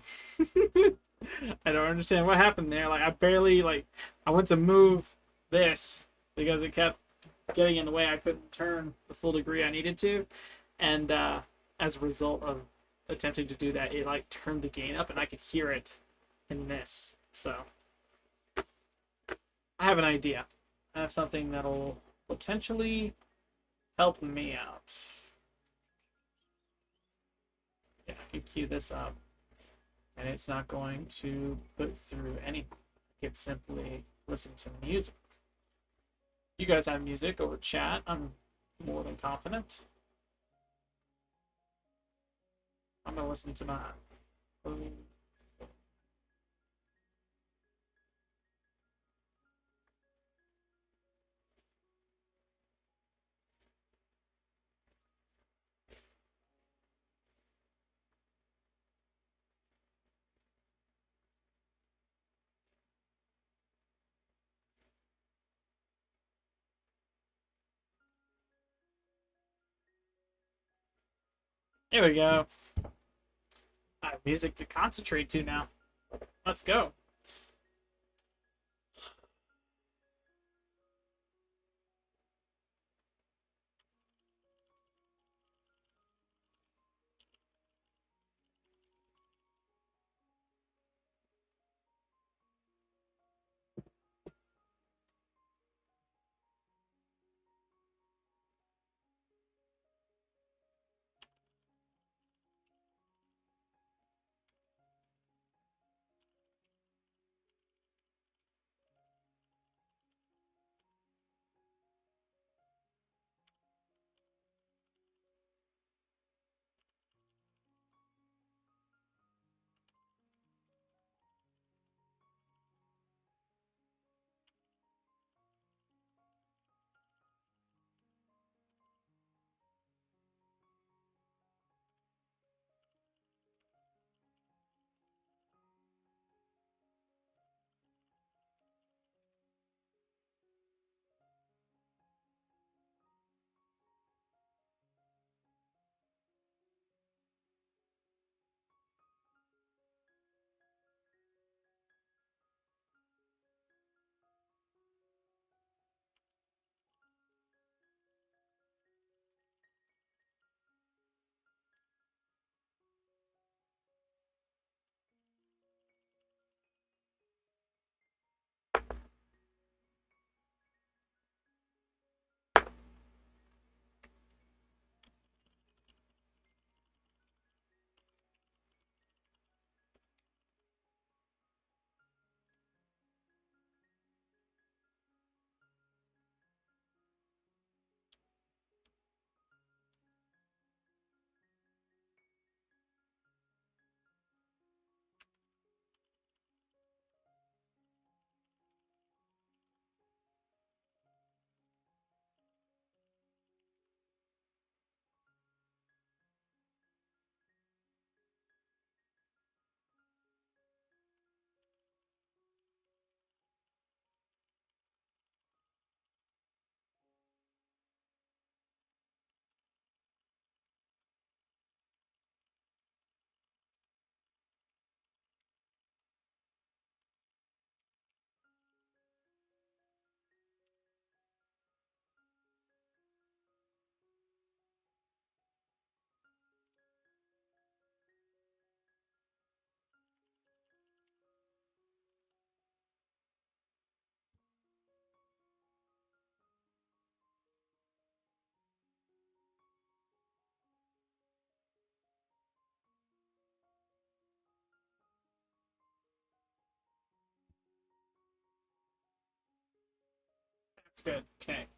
I don't understand what happened there. Like I barely I went to move this because it kept getting in the way. I couldn't turn the full degree I needed to, and as a result of attempting to do that, it like turned the gain up, and I could hear it in this. So I have an idea. I have something that'll potentially help me out. Yeah, I can cue this up, and it's not going to put through anything. I could simply listen to music. You guys have music over chat. I'm more than confident. I'm gonna listen to mine. There we go. I have music to concentrate to now. Let's go. It's good. Okay.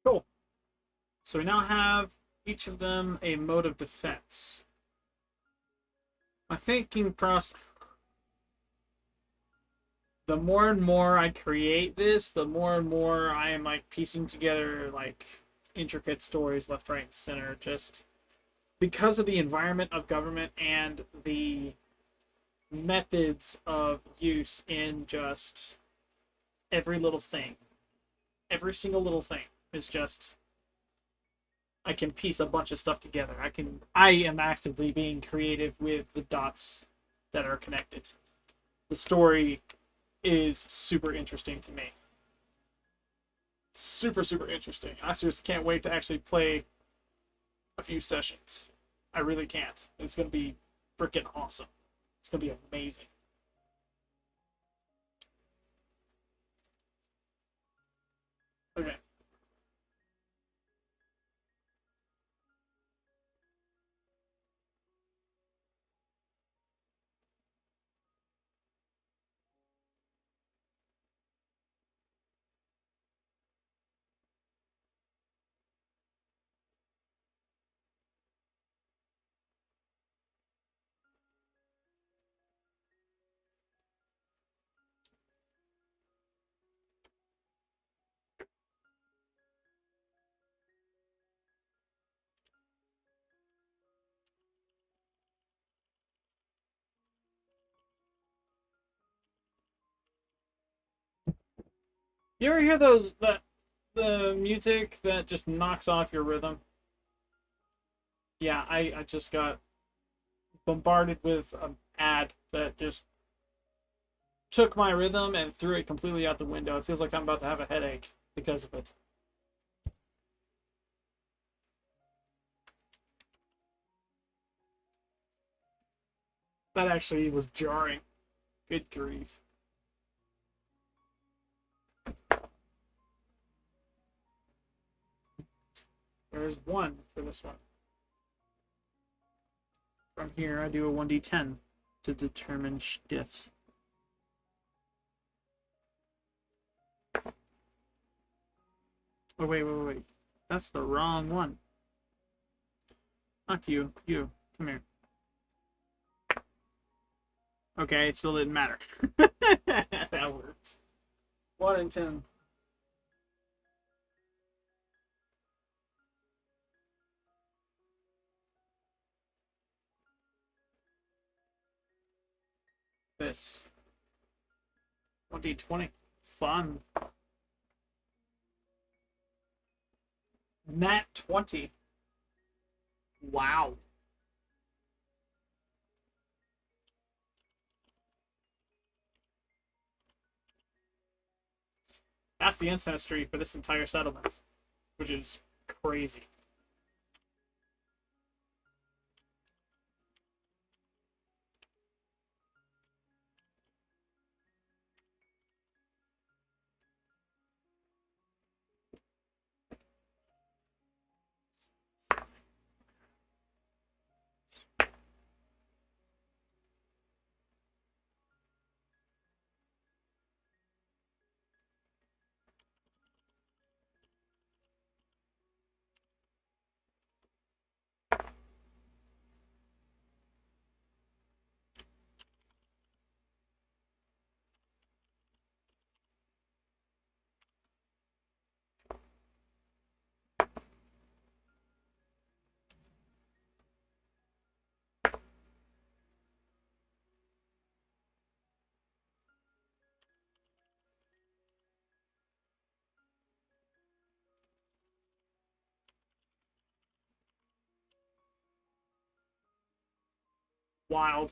Cool. So we now have each of them a mode of defense. My thinking process. The more and more I create this, the more and more I am like piecing together like intricate stories left, right, and center. Just because of the environment of government and the methods of use in just every little thing. Every single little thing is just I can piece a bunch of stuff together. I am actively being creative with the dots that are connected. The story is super interesting to me. Super, super interesting. I seriously can't wait to actually play a few sessions. I really can't. It's going to be freaking awesome. It's going to be amazing. Okay. You ever hear those the music that just knocks off your rhythm? Yeah, I just got bombarded with an ad that just took my rhythm and threw it completely out the window. It feels like I'm about to have a headache because of it. That actually was jarring. Good grief. There's one for this one. From here, I do a 1d10 to determine stiff. Oh, wait. That's the wrong one. Not you. You. Come here. Okay, it still didn't matter. That works. 1 and 10. This. 1d20. Fun. Nat 20. Wow. That's the ancestry for this entire settlement, which is crazy. Wild.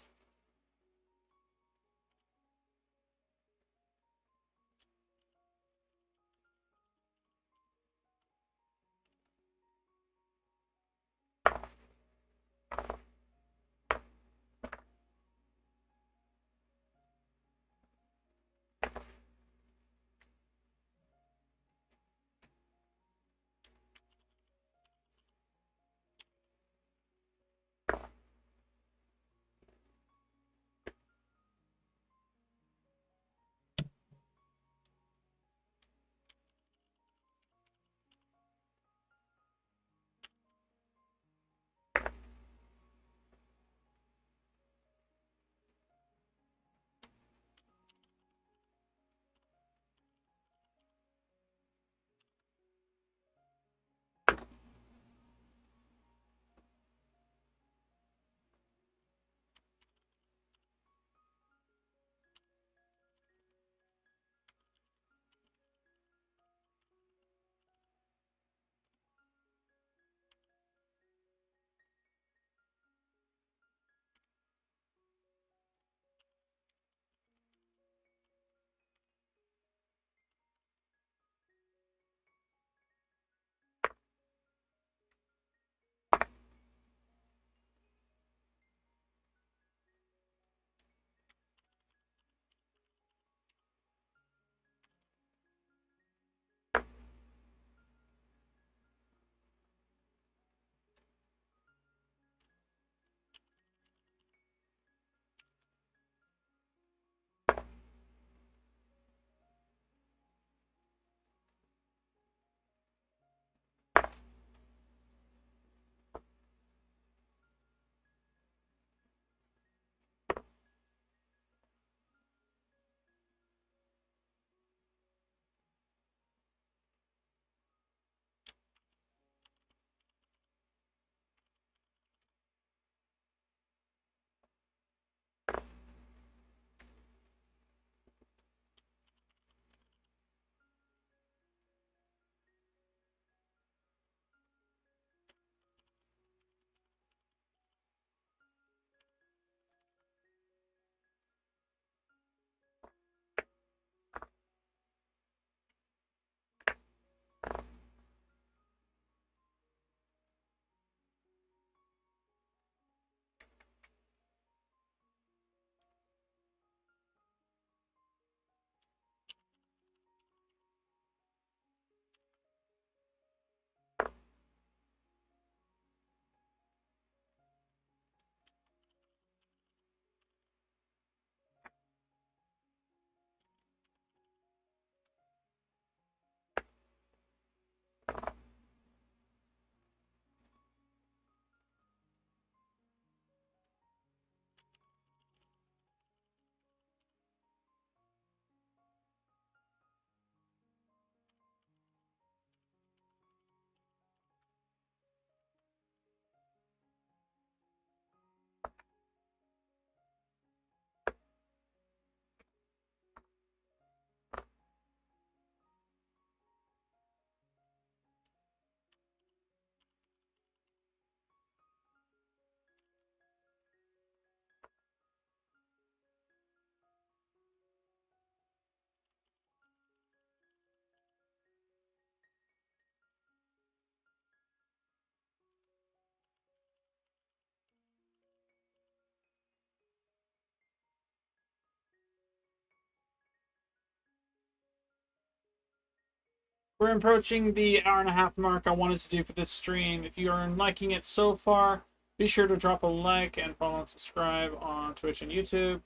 we're approaching the hour-and-a-half mark I wanted to do for this stream. If you are liking it so far, be sure to drop a like and follow and subscribe on Twitch and YouTube.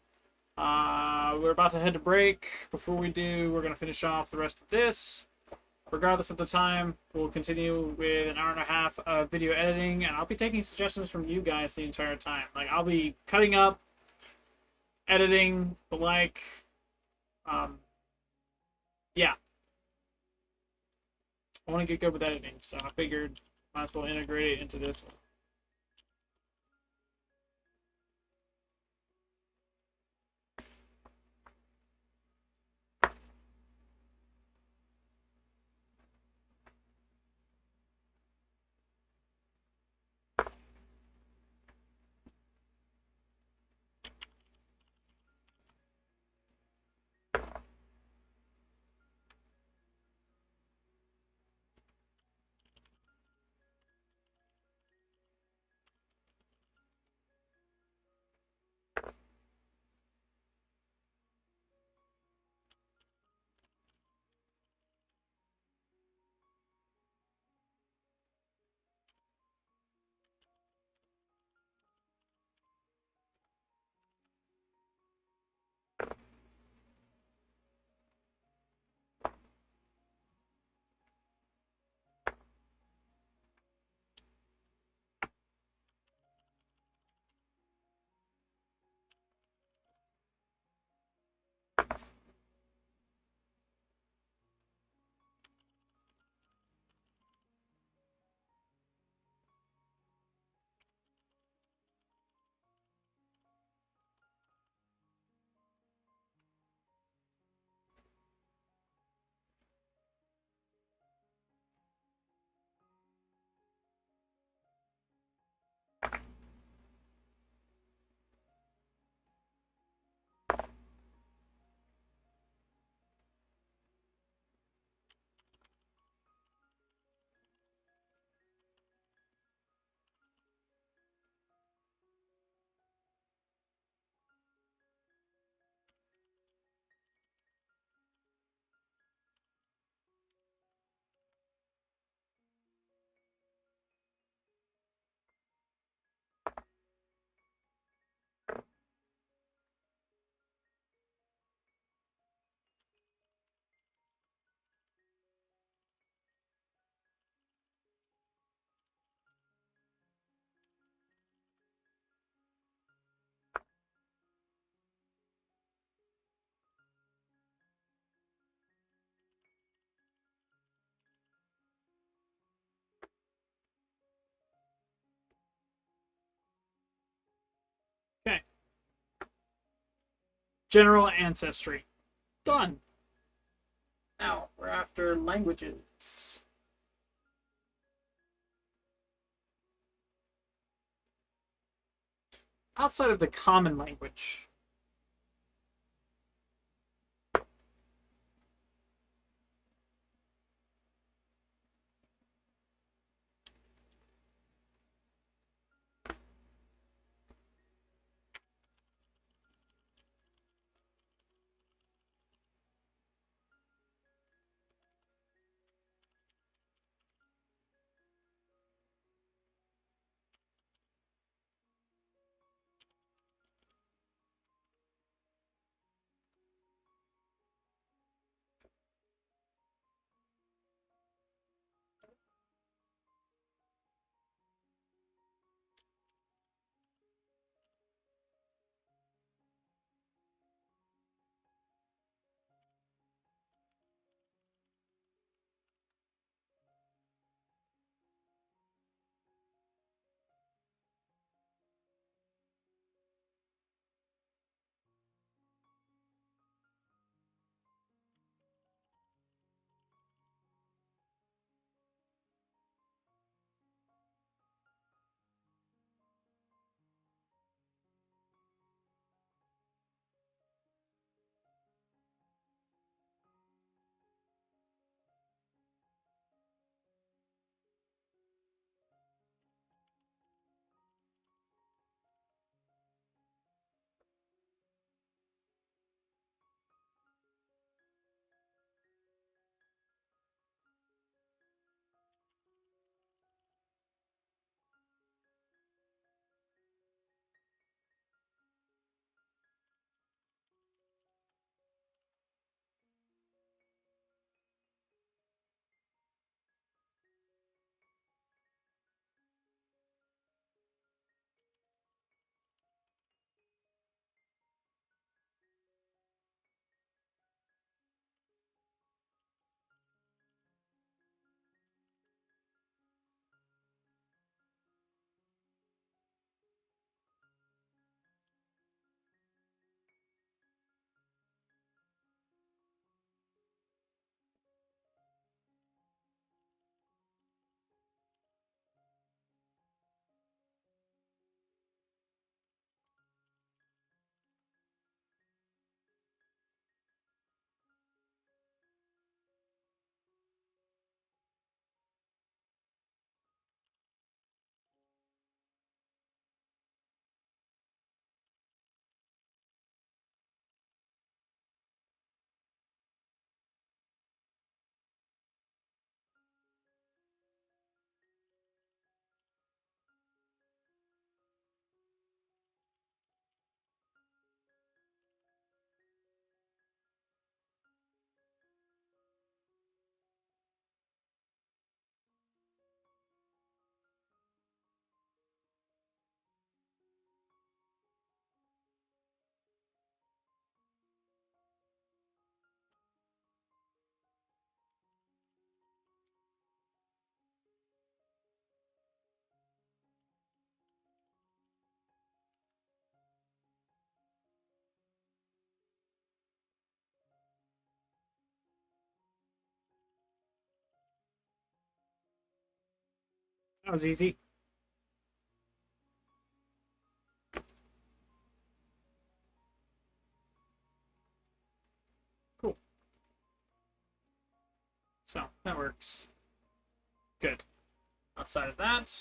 We're about to head to break. Before we do, we're going to finish off the rest of this. Regardless of the time, we'll continue with an hour-and-a-half of video editing, and I'll be taking suggestions from you guys the entire time. Like, I'll be cutting up, editing, the like. Yeah. I want to get good with editing, so I figured might as well integrate it into this one. Okay. General ancestry. Done. Now, we're after languages. Outside of the common language, That was easy. Cool. So, that works. Good. Outside of that,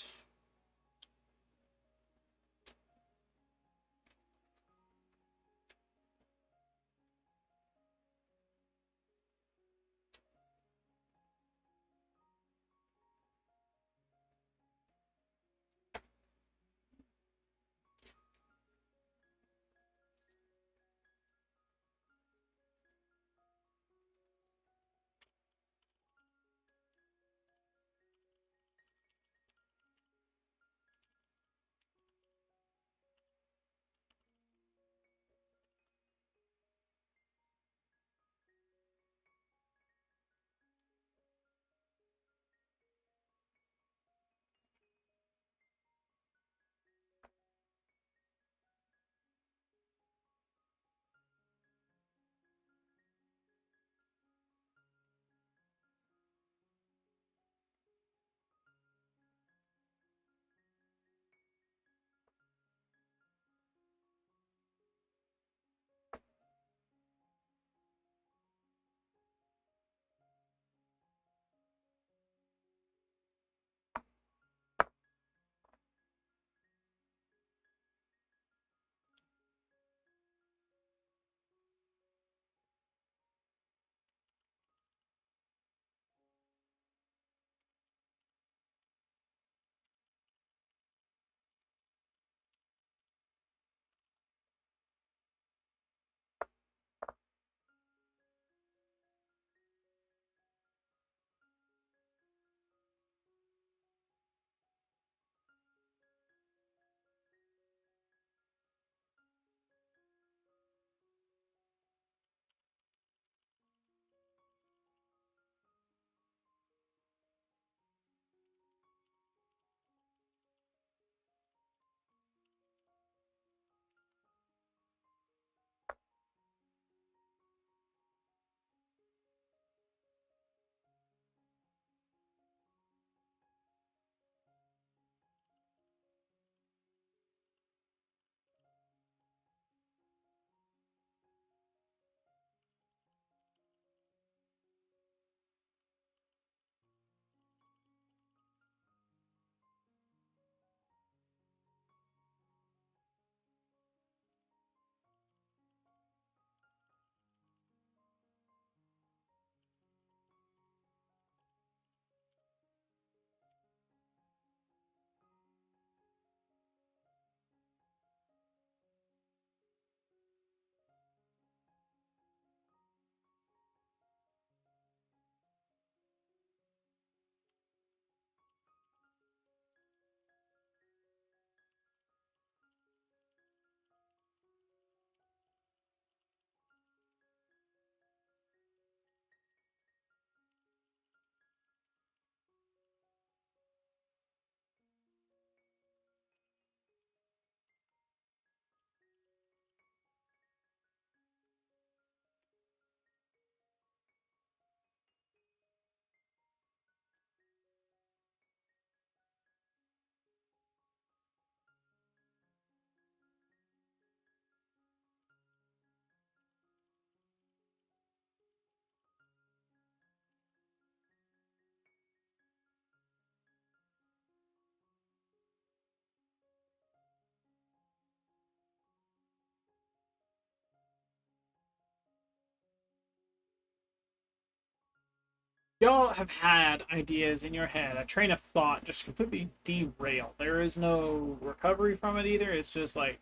y'all have had ideas in your head, a train of thought just completely derail. There is no recovery from it either. It's just like,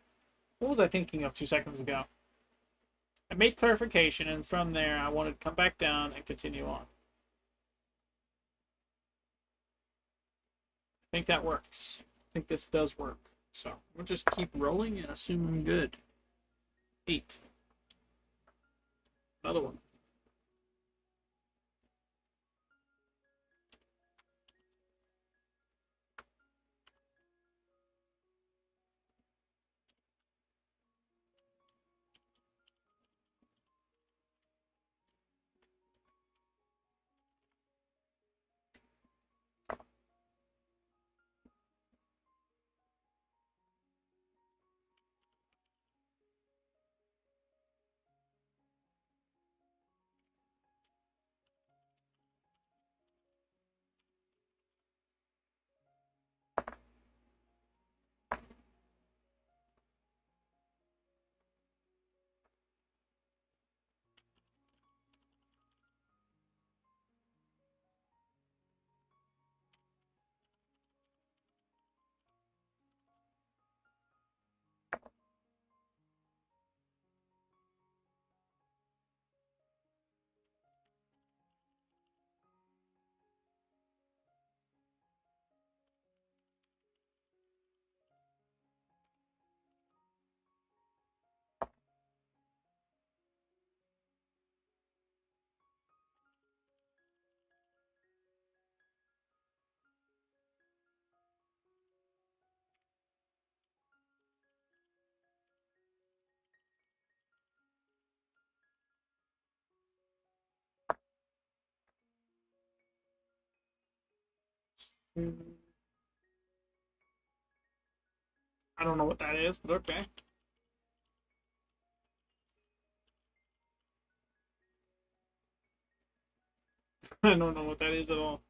what was I thinking of 2 seconds ago? I made clarification, and from there, I wanted to come back down and continue on. I think that works. I think this does work. So we'll just keep rolling and assume I'm good. 8. Another one. I don't know what that is, but okay. I don't know what that is at all.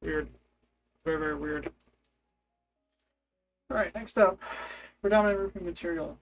Weird. Very, very weird. Alright, next up. Predominant roofing material.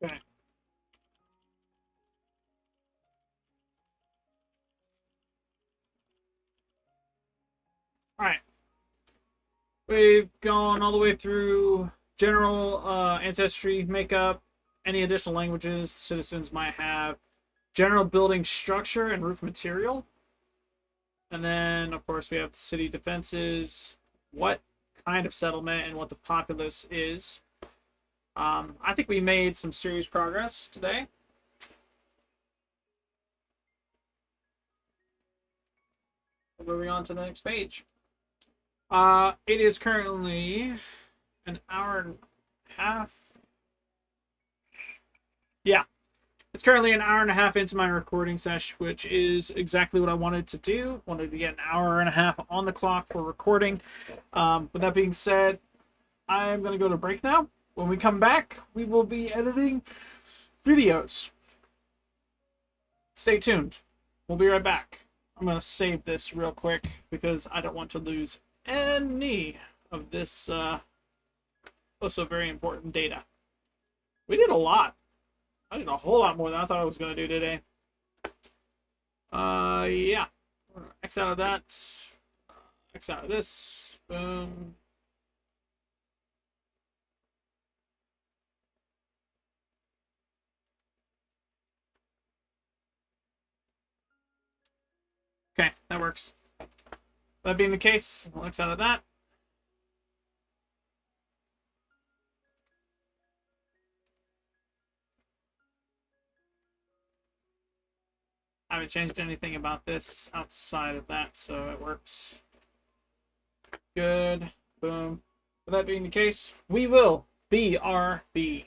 Okay. Alright. We've gone all the way through general ancestry makeup, any additional languages citizens might have, general building structure and roof material. And then, of course, we have the city defenses, what kind of settlement, and what the populace is. I think we made some serious progress today. Moving on to the next page. It is currently an hour and a half. Yeah, it's currently an hour and a half into my recording session, which is exactly what I wanted to do. Wanted to get an hour and a half on the clock for recording. With that being said, I'm going to go to break now. When we come back, we will be editing videos. Stay tuned. We'll be right back. I'm going to save this real quick because I don't want to lose any of this also very important data. We did a lot. I did a whole lot more than I thought I was going to do today. Yeah. X out of that. X out of this. Boom. Okay, that works. That being the case, we'll X out of that. I haven't changed anything about this outside of that, so it works. Good. Boom. With that being the case, we will BRB.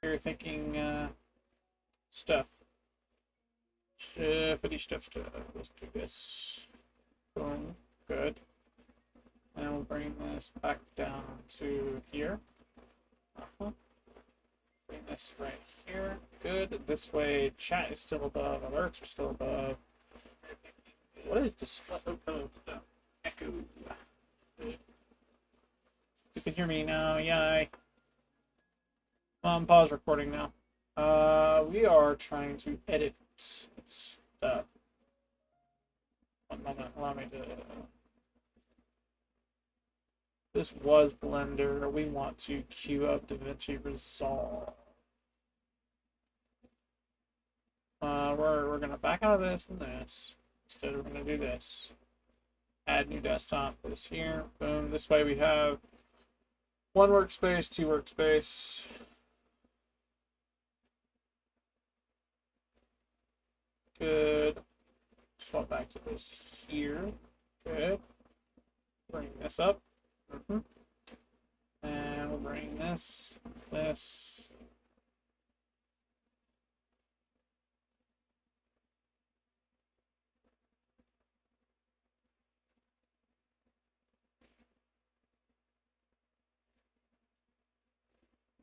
You're thinking stuff. Stuffity stuff. Let's do this. Boom. Good. And we'll bring this back down to here. Bring this right here. Good. This way, chat is still above. Alerts are still above. What is display? Echo. You can hear me now. Yay. Pause recording now. We are trying to edit stuff. One moment. Allow me to. This was Blender. We want to queue up DaVinci Resolve. We're gonna back out of this and this. Instead, we're gonna do this. Add new desktop. This here. Boom. This way we have one workspace, two workspace. Good. Swap back to this here. Good. Bring this up. And we'll bring this.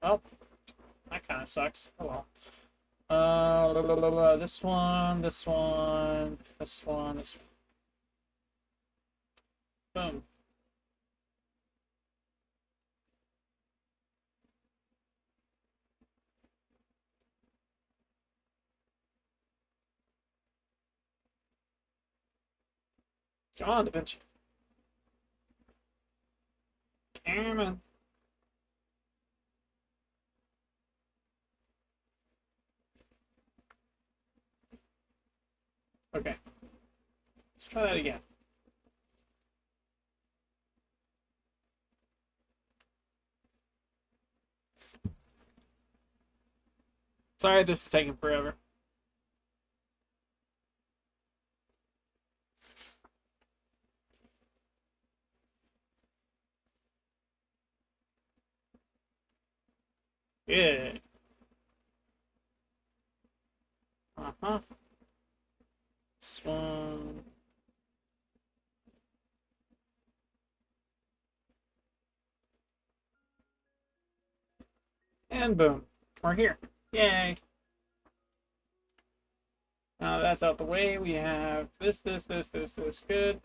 Well, that kind of sucks. Oh well. This one. Boom. Come on, DaVinci. Come on. Okay. Let's try that again. Sorry, this is taking forever. Good. This one. And boom. We're here. Yay. Now that's out the way. We have this. Good.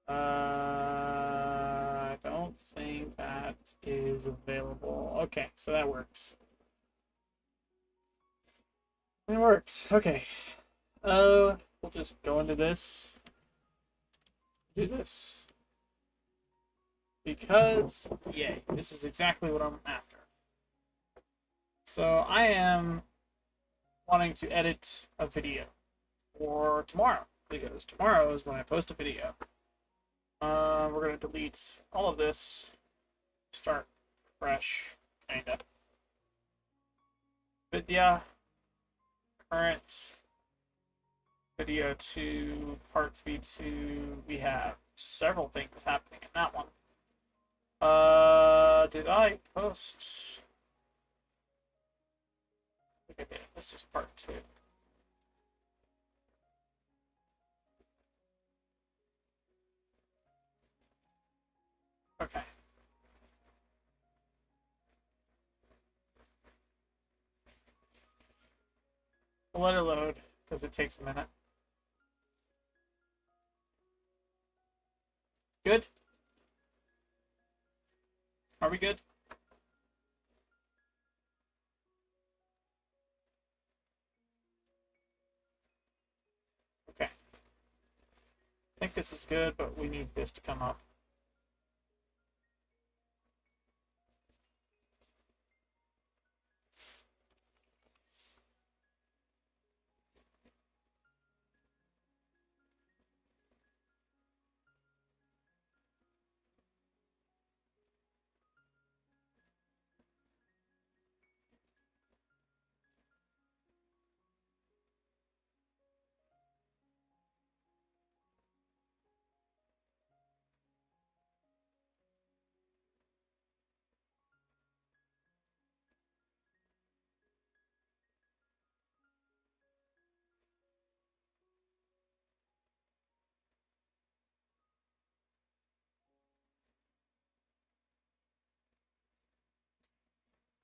I don't think that is available. Okay, so that works. It works. Okay. We'll just go into this. Do this. Because, yay, this is exactly what I'm after. So I am wanting to edit a video for tomorrow, because tomorrow is when I post a video. We're going to delete all of this, start fresh, kinda. Vidya, current, video 2, part 3.2, we have several things happening in that one. Did I post? I think I did. This is part 2. Okay. I'll let it load, because it takes a minute. Good? Are we good? Okay. I think this is good, but we need this to come up.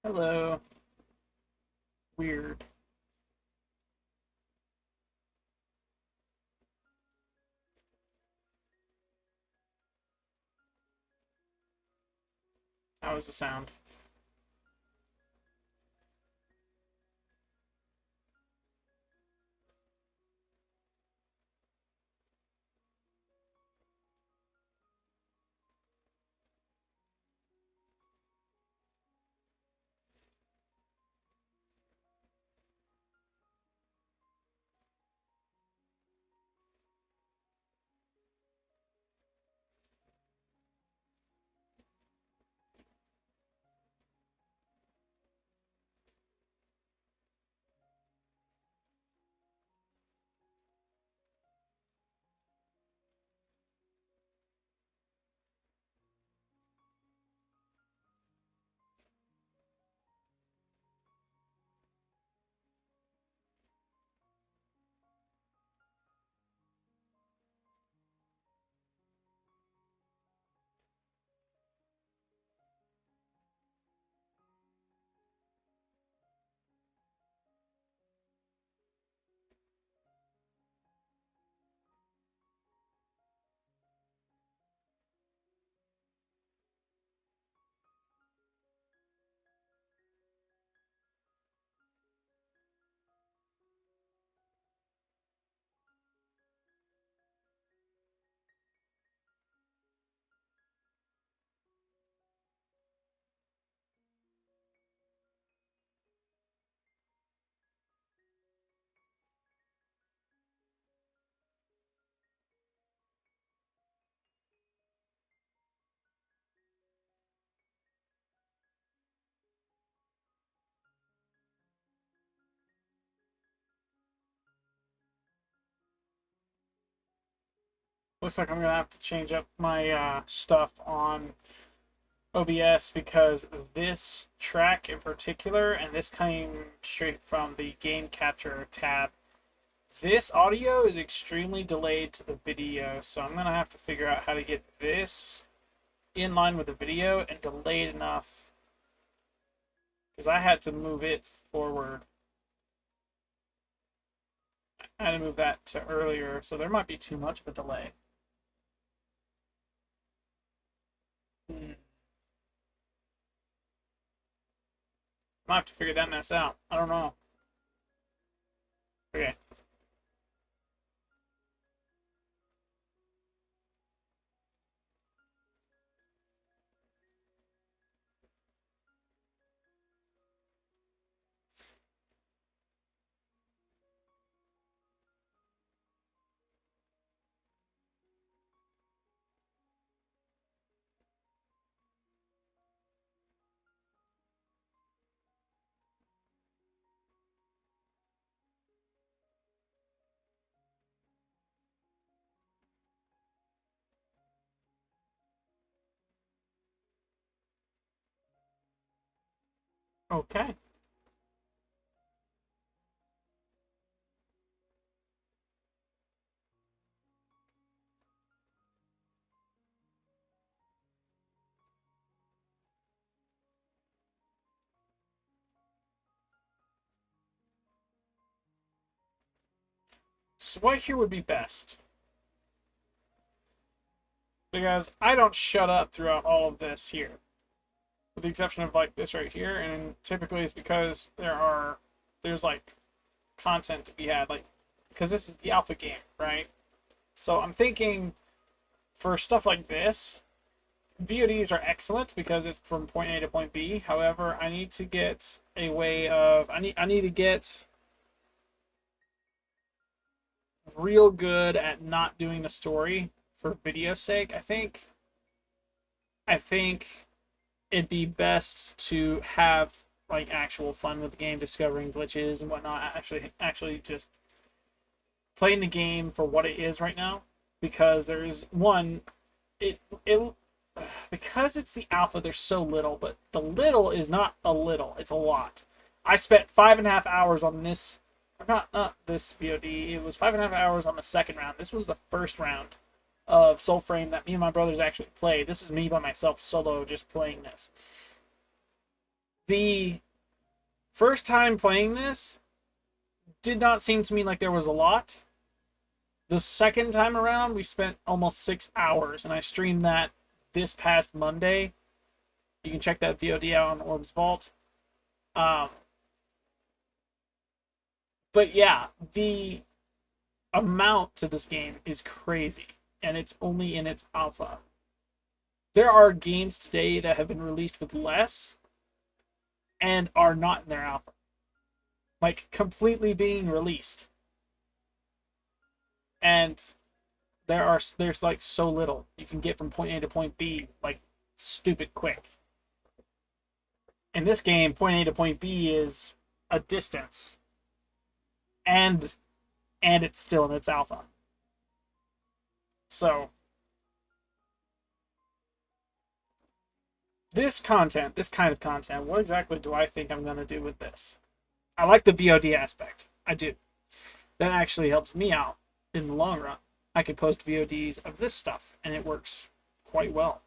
Hello. Weird. How was the sound? Looks like I'm gonna have to change up my stuff on OBS because this track in particular, and this came straight from the game capture tab, this audio is extremely delayed to the video, so I'm gonna have to figure out how to get this in line with the video and delayed enough because I had to move it forward. I had to move that to earlier, so there might be too much of a delay. Might have to figure that mess out. I don't know. Okay. Okay. So what here would be best? Because I don't shut up throughout all of this here. With the exception of like this right here, and typically it's because there's like content to be had, like because this is the alpha game, right? So I'm thinking for stuff like this, VODs are excellent because it's from point A to point B. However, I need to get a way of I need to get real good at not doing the story for video's sake. I think it'd be best to have like actual fun with the game, discovering glitches and whatnot. Actually just playing the game for what it is right now, because there's one, it because it's the alpha. There's so little, but the little is not a little. It's a lot. I spent 5.5 hours on this. Not this VOD. It was 5.5 hours on the second round. This was the first round of Soul Frame that me and my brothers actually played. This is me by myself solo just playing this. The first time playing this did not seem to me like there was a lot. The second time around, we spent almost 6 hours, and I streamed that this past Monday. You can check that VOD out on Orb's Vault. Um, but yeah, the amount to this game is crazy, and it's only in its alpha. There are games today that have been released with less and are not in their alpha. Like, completely being released. And there's like so little you can get from point A to point B, like, stupid quick. In this game, point A to point B is a distance. And it's still in its alpha. So this content, this kind of content, what exactly do I think I'm going to do with this? I like the VOD aspect. I do. That actually helps me out in the long run. I can post VODs of this stuff, and it works quite well.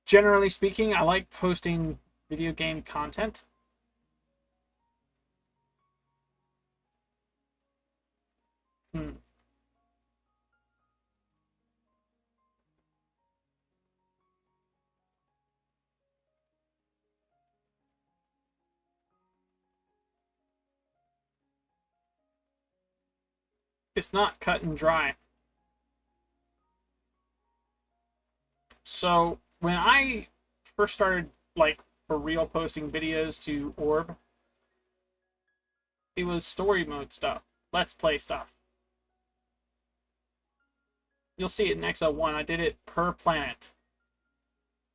Generally speaking, I like posting video game content. It's not cut and dry. So when I first started, like, for real posting videos to Orb, it was story mode stuff, let's play stuff. You'll see it in XO1. I did it per planet.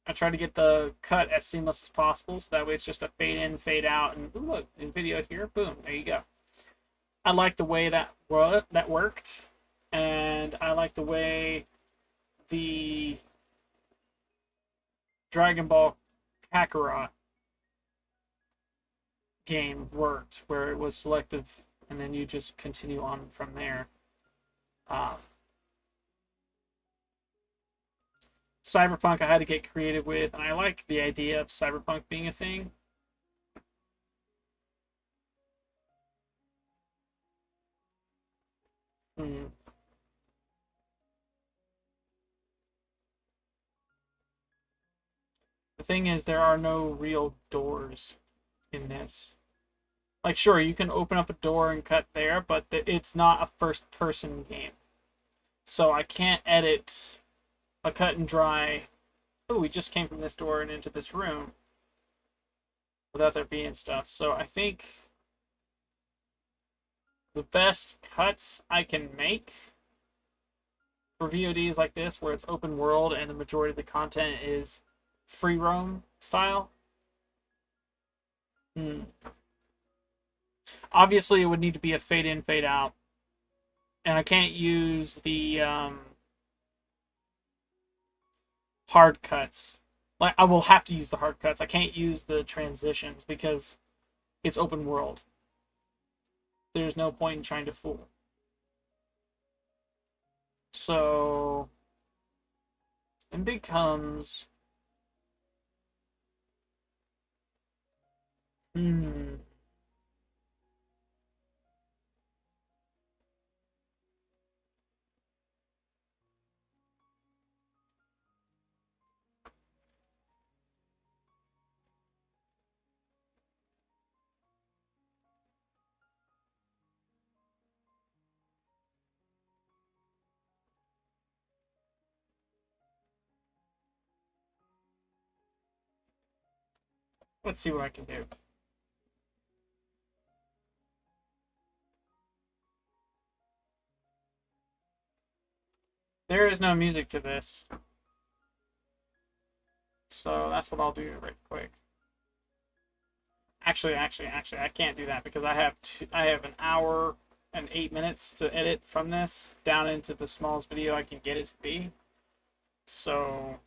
I tried to get the cut as seamless as possible, so that way it's just a fade in, fade out, and ooh, look, in video here, boom, there you go. I like the way that worked, and I like the way the Dragon Ball Kakarot game worked, where it was selective, and then you just continue on from there. Cyberpunk I had to get creative with, and I like the idea of cyberpunk being a thing. Hmm. The thing is, there are no real doors in this. Like, sure, you can open up a door and cut there, but it's not a first-person game. So I can't edit a cut and dry, oh, we just came from this door and into this room, without there being stuff. So I think the best cuts I can make for VODs like this, where it's open world and the majority of the content is free roam style. Obviously, it would need to be a fade in, fade out, and I can't use the hard cuts. Like, I will have to use the hard cuts. I can't use the transitions because it's open world. There's no point in trying to fool. So it becomes let's see what I can do. There is no music to this, so that's what I'll do right quick. Actually, I can't do that because I have an hour and 8 minutes to edit from this down into the smallest video I can get it to be. So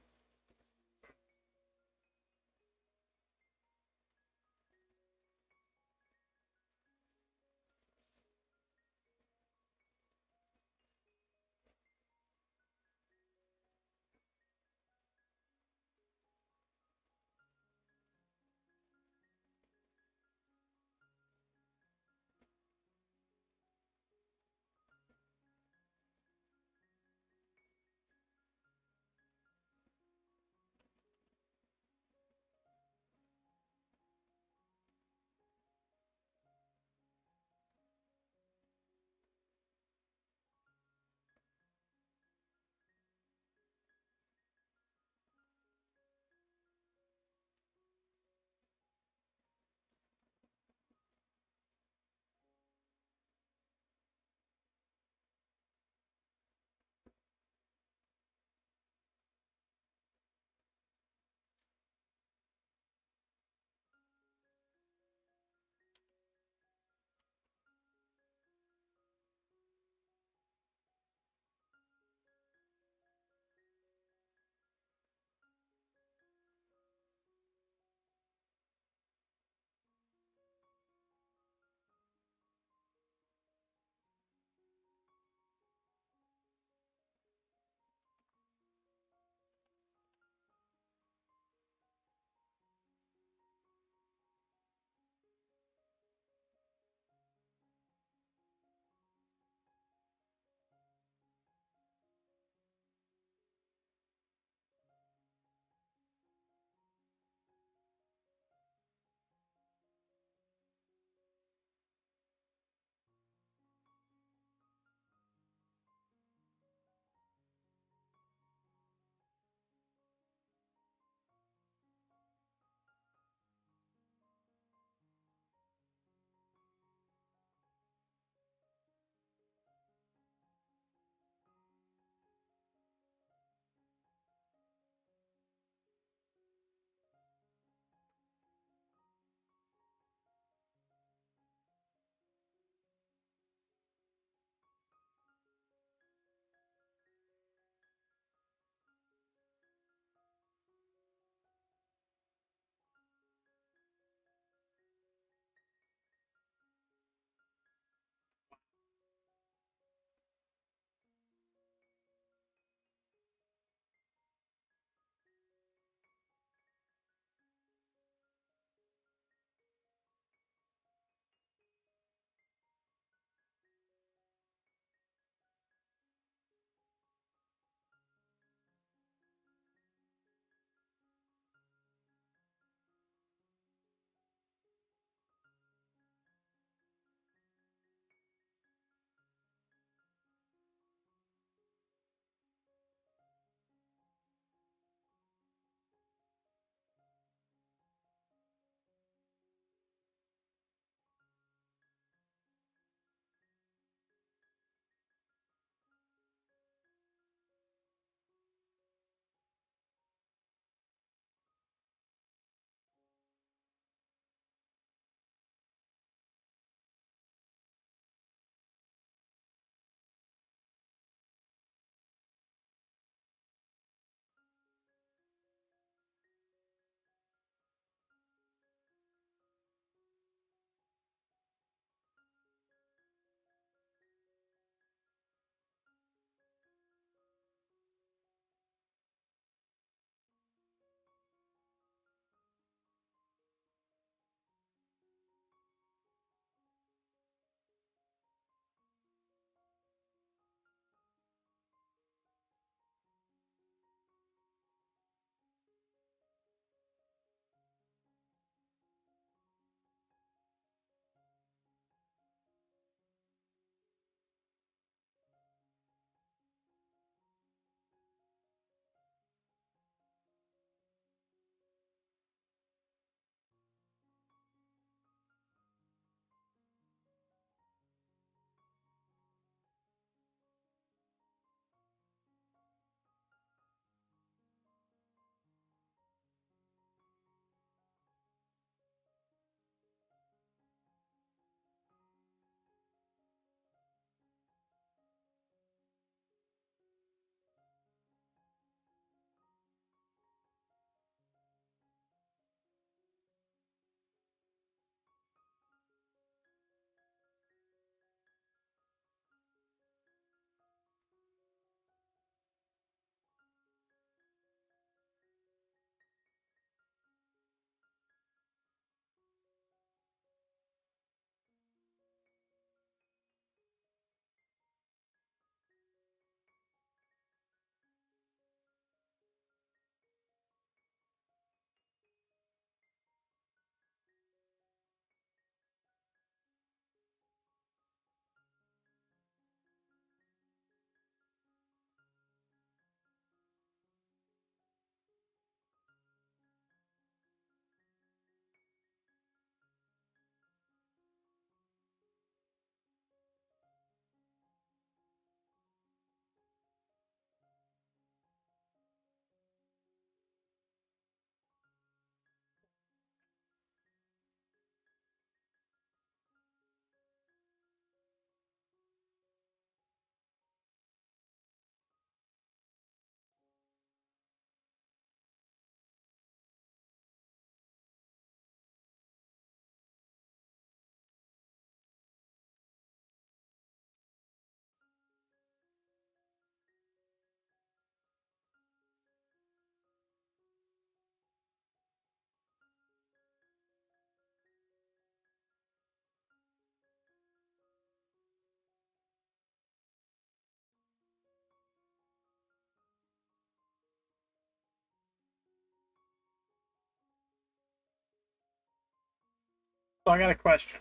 So I got a question.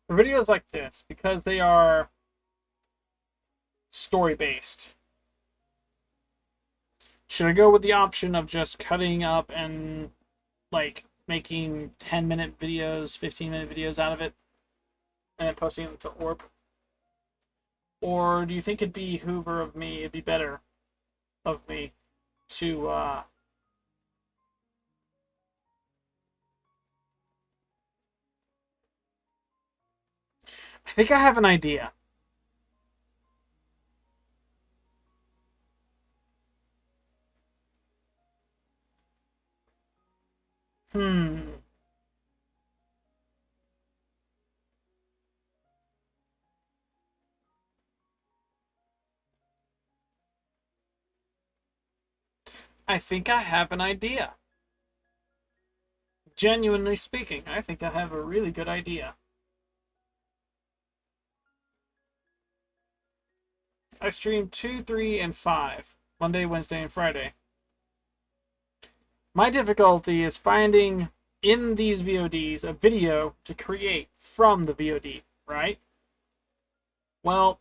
For videos like this, because they are story-based, should I go with the option of just cutting up and, like, making 10-minute videos, 15-minute videos out of it, and then posting them to Orb? Or do you think it'd be better of me to, I think I have an idea. Hmm. I think I have an idea. Genuinely speaking, I think I have a really good idea. I stream 2, 3, and 5. Monday, Wednesday, and Friday. My difficulty is finding in these VODs a video to create from the VOD, right? Well,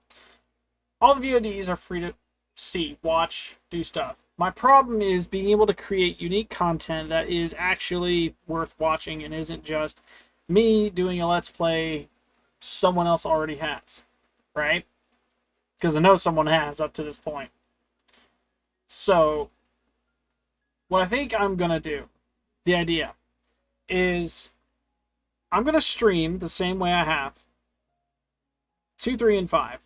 all the VODs are free to see, watch, do stuff. My problem is being able to create unique content that is actually worth watching and isn't just me doing a Let's Play someone else already has, right? Because I know someone has up to this point. So, what I think I'm going to do, the idea, is I'm going to stream the same way I have 2, 3, and 5.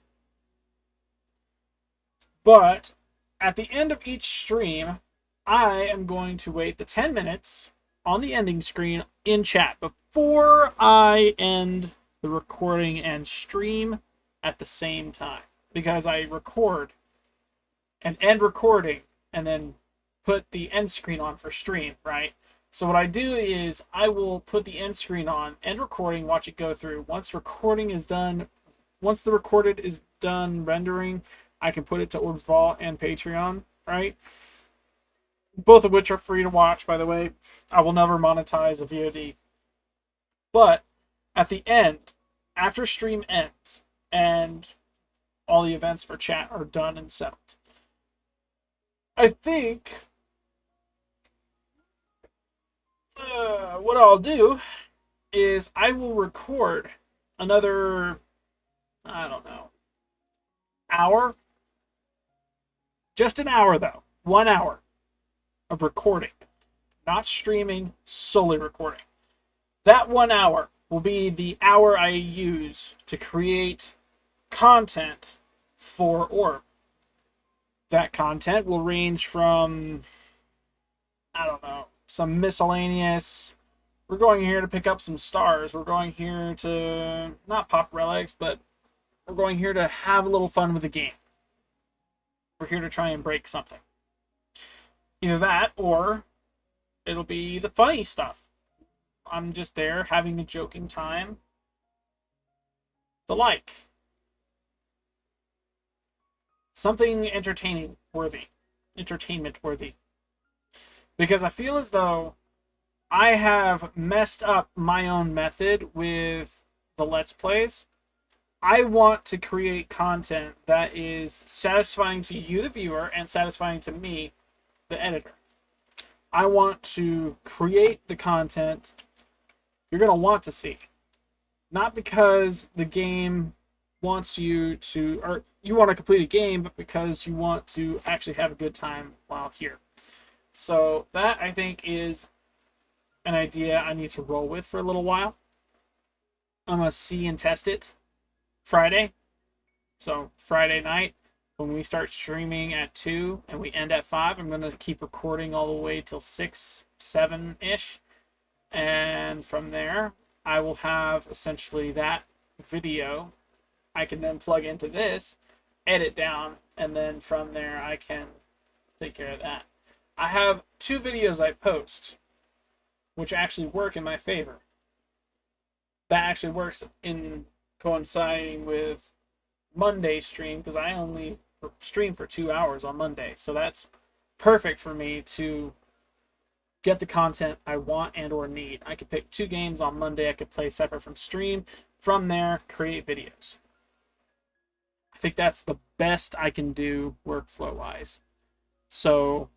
But at the end of each stream, I am going to wait the 10 minutes on the ending screen in chat before I end the recording and stream at the same time. Because I record and end recording and then put the end screen on for stream, right? So what I do is I will put the end screen on, end recording, watch it go through. Once the recorded is done rendering, I can put it to Orbs Vault and Patreon, right? Both of which are free to watch, by the way. I will never monetize a VOD. But at the end, after stream ends, and all the events for chat are done and settled, I think what I'll do is I will record another, I don't know, hour. Just an hour, though. 1 hour of recording. Not streaming, solely recording. That 1 hour will be the hour I use to create content for Orb. That content will range from, I don't know, some miscellaneous. We're going here to pick up some stars. We're going here to not pop relics, but we're going here to have a little fun with the game. We're here to try and break something. Either that, or it'll be the funny stuff. I'm just there having a joking time. The like. Something entertainment worthy. Because I feel as though I have messed up my own method with the Let's Plays. I want to create content that is satisfying to you, the viewer, and satisfying to me, the editor. I want to create the content you're going to want to see. Not because the game wants you to, or you want to complete a game, but because you want to actually have a good time while here. So that, I think, is an idea I need to roll with for a little while. I'm going to see and test it Friday. So Friday night, when we start streaming at 2 and we end at 5, I'm going to keep recording all the way till 6, 7-ish. And from there, I will have essentially that video. I can then plug into this, edit down, and then from there I can take care of that. I have 2 videos I post, which actually work in my favor. That actually works in coinciding with Monday stream, because I only stream for 2 hours on Monday. So that's perfect for me to get the content I want and or need. I could pick 2 games on Monday I could play separate from stream. From there, create videos. I think that's the best I can do workflow wise. So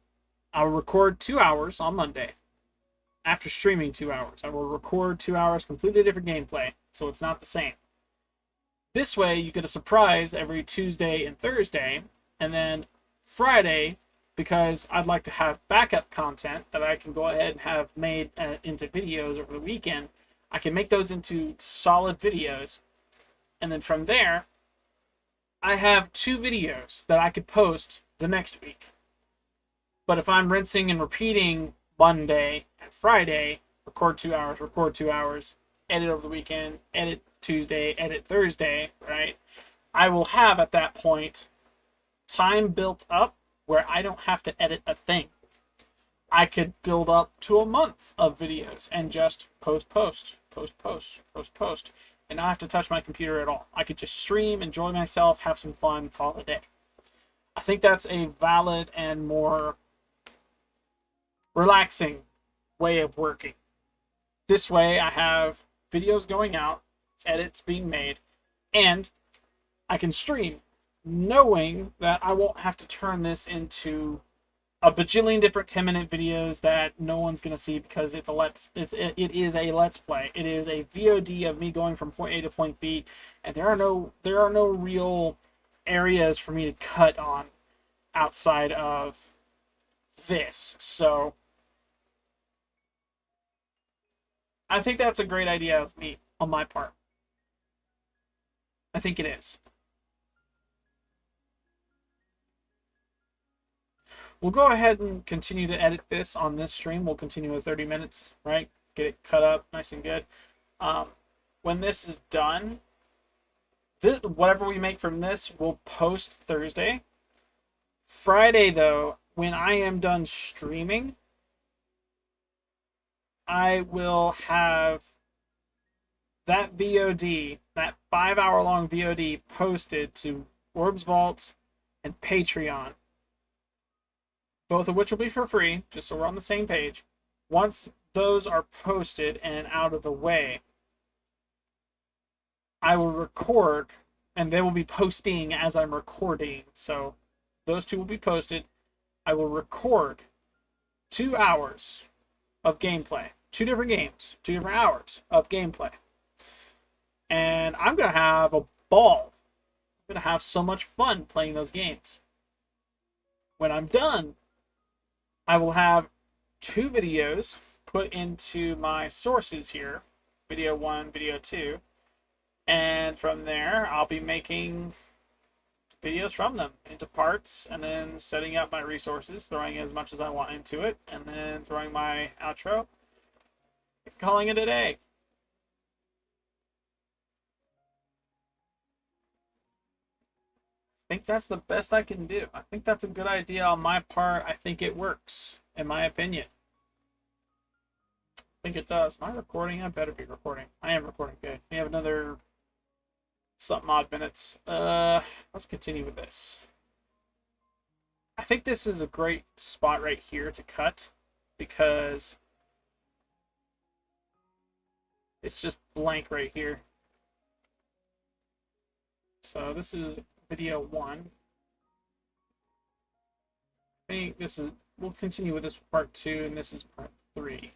I'll record 2 hours on Monday. After streaming 2 hours, I will record 2 hours completely different gameplay, so it's not the same. This way, you get a surprise every Tuesday and Thursday, and then Friday, because I'd like to have backup content that I can go ahead and have made into videos over the weekend, I can make those into solid videos, and then from there, I have 2 videos that I could post the next week. But if I'm rinsing and repeating Monday and Friday, record 2 hours, edit over the weekend, edit Tuesday, edit Thursday, right? I will have at that point time built up where I don't have to edit a thing. I could build up to a month of videos and just post, and not have to touch my computer at all. I could just stream, enjoy myself, have some fun, call it a day. I think that's a valid and more relaxing way of working. This way I have videos going out, edits being made, and I can stream knowing that I won't have to turn this into a bajillion different 10-minute videos that no one's going to see because it is a let's play. It is a VOD of me going from point A to point B, and there are no real areas for me to cut on outside of this. So I think that's a great idea of me on my part. I think it is. We'll go ahead and continue to edit this on this stream. We'll continue with 30 minutes, right? Get it cut up nice and good. When this is done, whatever we make from this, we'll post Thursday. Friday, though, when I am done streaming, I will have that VOD, that 5-hour-long VOD posted to Orbs Vault and Patreon, both of which will be for free, just so we're on the same page. Once those are posted and out of the way, I will record, and they will be posting as I'm recording. So those 2 will be posted. I will record 2 hours of gameplay. 2 different games, 2 different hours of gameplay. And I'm going to have a ball. I'm going to have so much fun playing those games. When I'm done, I will have 2 videos put into my sources here, video 1, video 2, and from there I'll be making videos from them into parts and then setting up my resources, throwing as much as I want into it, and then throwing my outro, calling it a day. I think that's the best I can do. I think that's a good idea on my part. I think it works, in my opinion. I think it does. Am I recording? I better be recording. I am recording. Good. We have another something odd minutes. Let's continue with this. I think this is a great spot right here to cut because it's just blank right here. So this is video 1. I think this is, we'll continue with this part 2, and this is part 3.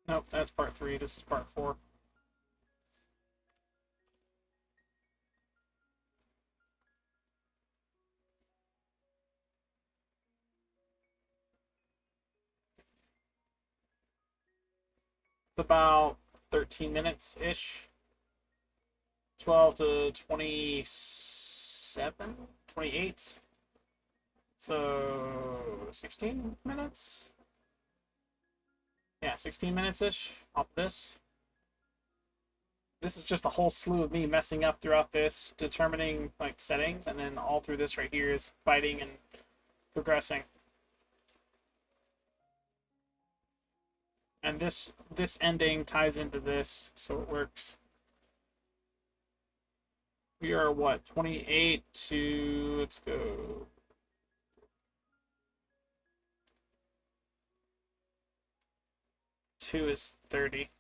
Nope, that's part 3. This is part 4. It's about 13 minutes ish. 12 to 27, 28. So 16 minutes? Yeah, 16 minutes ish off this. This is just a whole slew of me messing up throughout this, determining like settings, and then all through this right here is fighting and progressing. And this ending ties into this, so it works. We are what, 28 to, let's go, 2 is 30.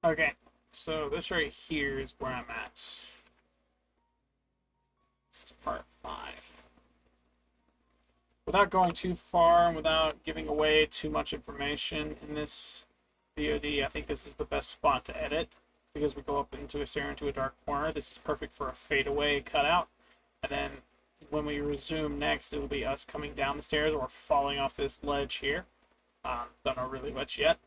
Okay, so this right here is where I'm at. This is part 5. Without going too far and without giving away too much information in this VOD, I think this is the best spot to edit because we go up into a stair into a dark corner. This is perfect for a fadeaway cutout. And then when we resume next, it'll be us coming down the stairs or falling off this ledge here. Don't know really much yet.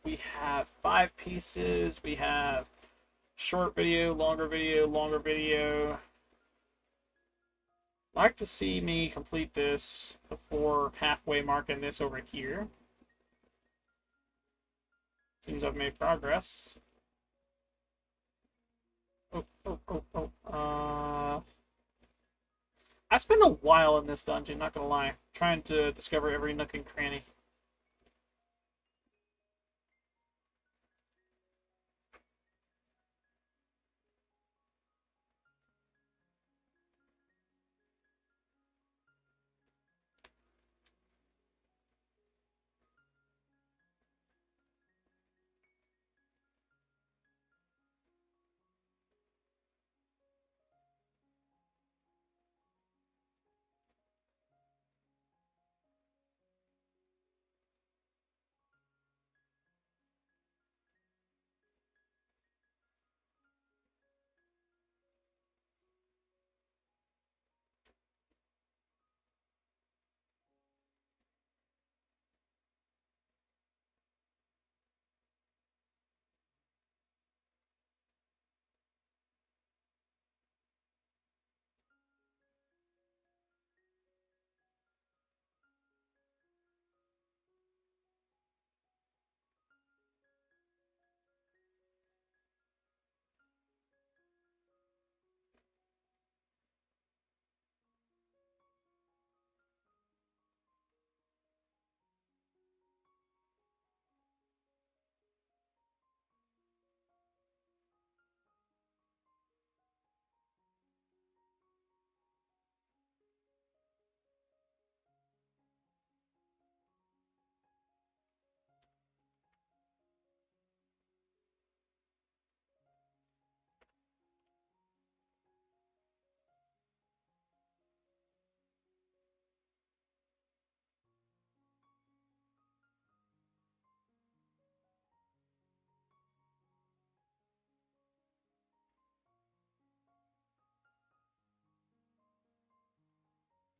We have 5 pieces. We have short video, longer video, longer video. I'd like to see me complete this before halfway marking this over here. Seems I've made progress. I spent a while in this dungeon, not gonna lie, trying to discover every nook and cranny.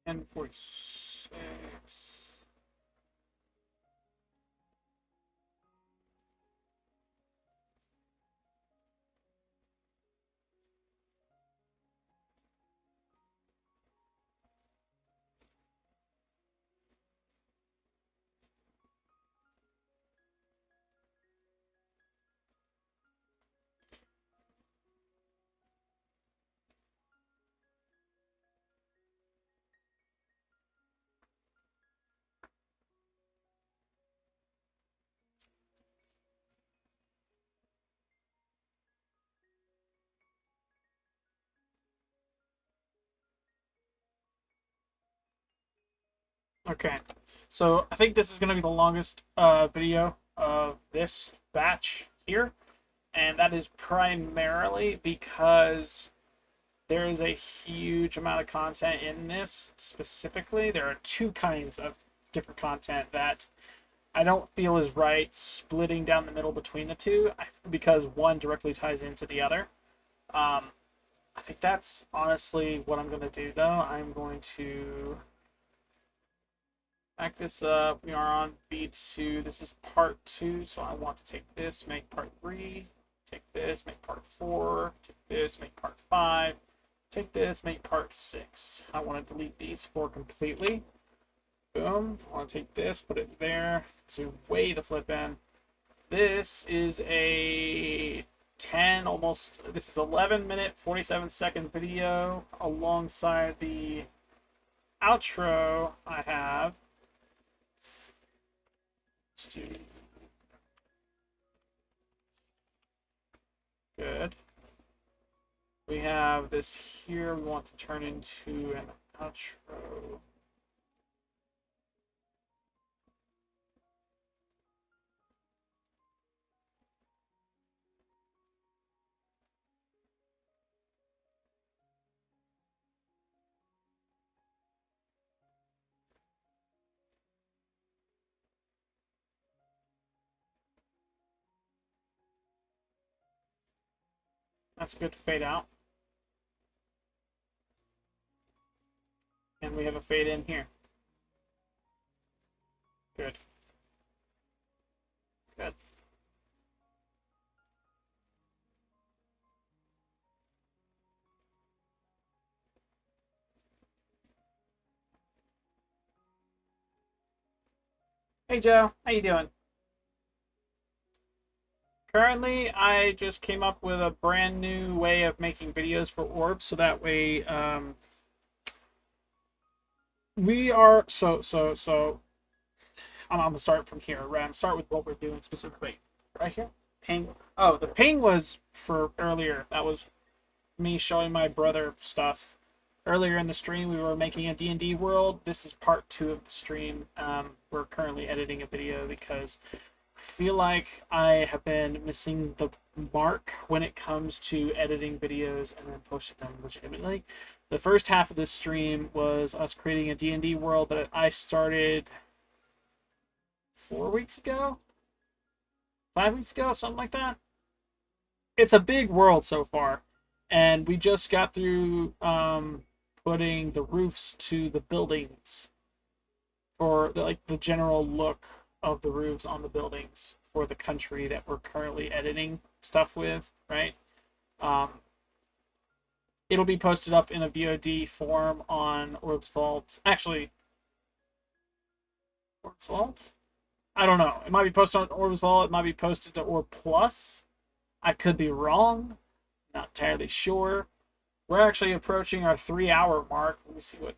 And 46. Okay, so I think this is going to be the longest video of this batch here, and that is primarily because there is a huge amount of content in this. Specifically, there are two kinds of different content that I don't feel is right splitting down the middle between the two, because one directly ties into the other. I think that's honestly what I'm going to do, though. I'm going to back this up. We are on V2. This is part 2, so I want to take this, make part 3. Take this, make part 4. Take this, make part 5. Take this, make part 6. I want to delete these 4 completely. Boom. I want to take this, put it there to weigh the flip in. This is a 10, almost, this is 11-minute, 47-second video alongside the outro I have. Let's do good. We have this here we want to turn into an outro. That's good fade out. And we have a fade in here. Good. Good. Hey Joe, how you doing? Currently, I just came up with a brand new way of making videos for orbs, so that way, we are I'm gonna start from here, right? I'm start with what we're doing specifically. Right here? Ping. Oh, the ping was for earlier. That was me showing my brother stuff. Earlier in the stream, we were making a D&D world. This is part 2 of the stream. We're currently editing a video because I feel like I have been missing the mark when it comes to editing videos and then posting them legitimately. The first half of this stream was us creating a D&D world that I started 4 weeks ago? 5 weeks ago? Something like that. It's a big world so far. And we just got through putting the roofs to the buildings for the general look of the roofs on the buildings for the country that we're currently editing stuff with, right? It'll be posted up in a VOD form on Orbs Vault. Actually, Orbs Vault? I don't know. It might be posted on Orbs Vault. It might be posted to Orb Plus. I could be wrong. Not entirely sure. We're actually approaching our 3-hour mark. Let me see what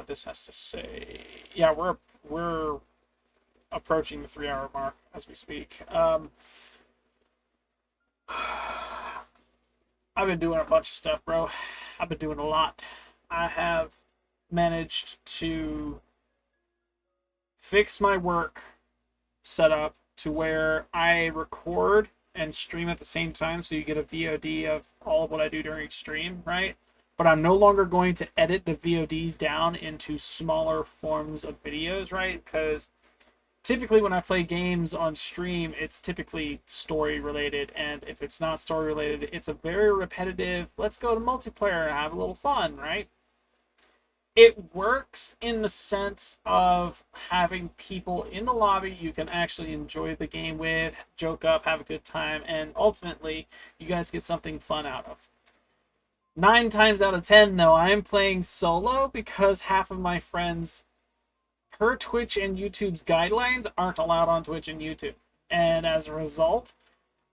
this has to say. Yeah, we're approaching the 3-hour mark as we speak. I've been doing a bunch of stuff, bro. I've been doing a lot. I have managed to fix my work setup to where I record and stream at the same time, so you get a VOD of all of what I do during stream, right? But I'm no longer going to edit the VODs down into smaller forms of videos, right? Because typically when I play games on stream, it's typically story related, and if it's not story related, it's a very repetitive, let's go to multiplayer and have a little fun, right? It works in the sense of having people in the lobby you can actually enjoy the game with, joke up, have a good time, and ultimately you guys get something fun out of. 9 times out of 10, though, I'm playing solo because half of my friends, per Twitch and YouTube's guidelines, aren't allowed on Twitch and YouTube. And as a result,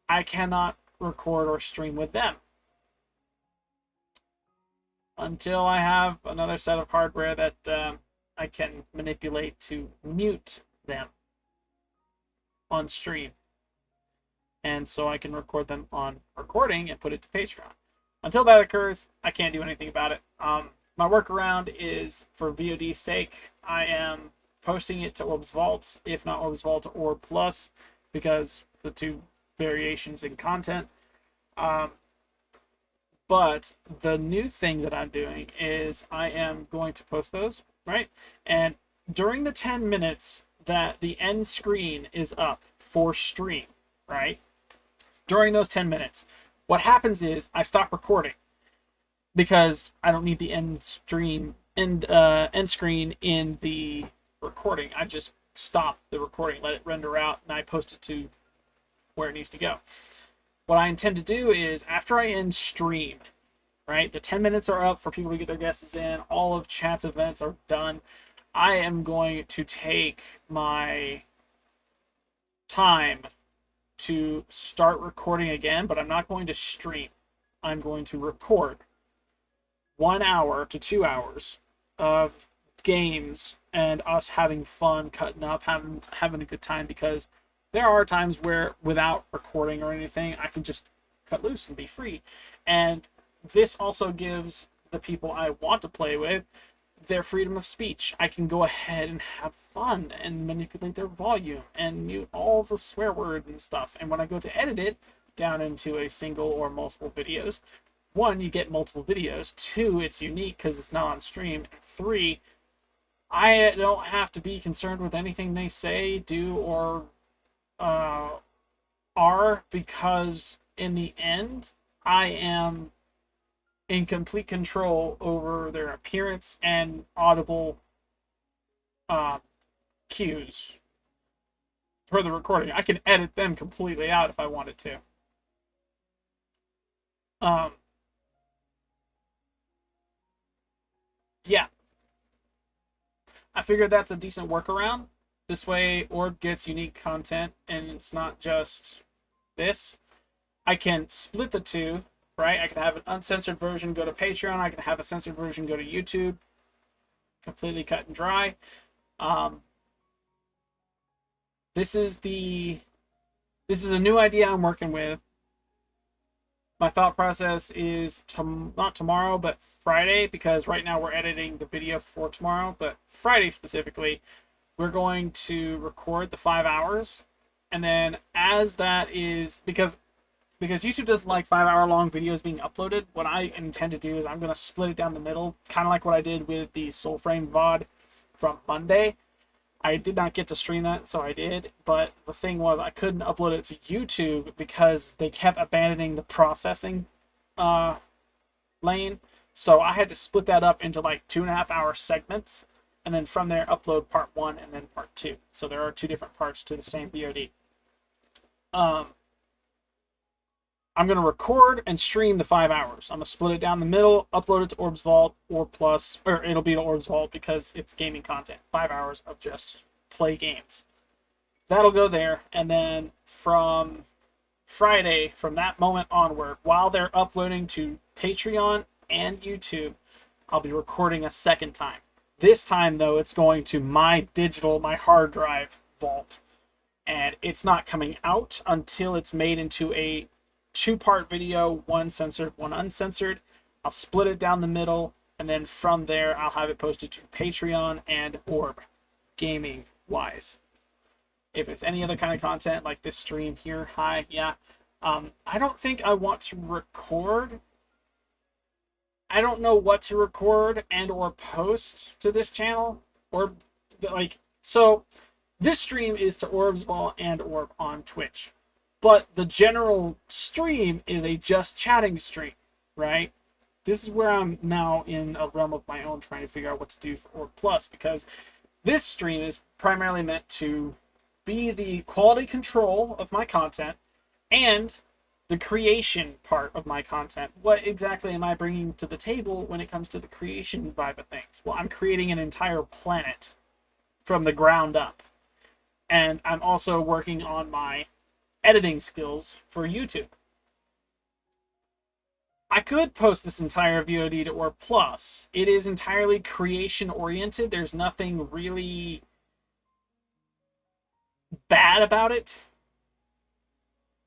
I cannot record or stream with them until I have another set of hardware that I can manipulate to mute them on stream. And so I can record them on recording and put it to Patreon. Until that occurs, I can't do anything about it. My workaround is, for VOD's sake, I am posting it to Orbs Vault, if not Orbs Vault, to Orb Plus, because the two variations in content. But the new thing that I'm doing is I am going to post those, right? And during the 10 minutes that the end screen is up for stream, right? During those 10 minutes, what happens is I stop recording because I don't need the end screen in the recording. I just stop the recording, let it render out, and I post it to where it needs to go. What I intend to do is, after I end stream, right, the 10 minutes are up for people to get their guesses in, all of chat's events are done, I am going to take my time to start recording again, but I'm not going to stream. I'm going to record 1 hour to 2 hours of games and us having fun, cutting up, having a good time, because there are times where without recording or anything, I can just cut loose and be free. And this also gives the people I want to play with their freedom of speech. I can go ahead and have fun and manipulate their volume and mute all the swear words and stuff. And when I go to edit it down into a single or multiple videos, 1, you get multiple videos. 2, it's unique because it's not on stream. And 3, I don't have to be concerned with anything they say, do, or are, because in the end, I am in complete control over their appearance and audible cues for the recording. I can edit them completely out if I wanted to. Yeah. I figured that's a decent workaround. This way, Orb gets unique content, and it's not just this. I can split the two, right? I can have an uncensored version go to Patreon. I can have a censored version go to YouTube. Completely cut and dry. This is a new idea I'm working with. My thought process is not tomorrow, but Friday, because right now we're editing the video for tomorrow, but Friday specifically, we're going to record the 5 hours. And then as that is, because YouTube doesn't like 5 hour long videos being uploaded, what I intend to do is I'm going to split it down the middle, kind of like what I did with the Soulframe VOD from Monday. I did not get to stream that, so I did, but the thing was I couldn't upload it to YouTube because they kept abandoning the processing lane, so I had to split that up into like 2.5 hour segments, and then from there upload part 1 and then part 2. So there are 2 different parts to the same VOD. I'm going to record and stream the 5 hours. I'm going to split it down the middle, upload it to Orbs Vault or Plus, or it'll be to Orbs Vault because it's gaming content. 5 hours of just play games. That'll go there, and then from Friday, from that moment onward, while they're uploading to Patreon and YouTube, I'll be recording a second time. This time, though, it's going to my hard drive vault, and it's not coming out until it's made into a 2-part video, 1 censored, 1 uncensored. I'll split it down the middle, and then from there I'll have it posted to Patreon and Orb, gaming wise. If it's any other kind of content like this stream here, I don't think I want to record. I don't know what to record and or post to this channel, or like, so this stream is to Orbs Vault and Orb on Twitch. But the general stream is a just chatting stream, right? This is where I'm now in a realm of my own, trying to figure out what to do for Orb Plus, because this stream is primarily meant to be the quality control of my content and the creation part of my content. What exactly am I bringing to the table when it comes to the creation vibe of things? Well, I'm creating an entire planet from the ground up. And I'm also working on my editing skills for YouTube. I could post this entire VOD to Orb Plus. It is entirely creation oriented. There's nothing really bad about it.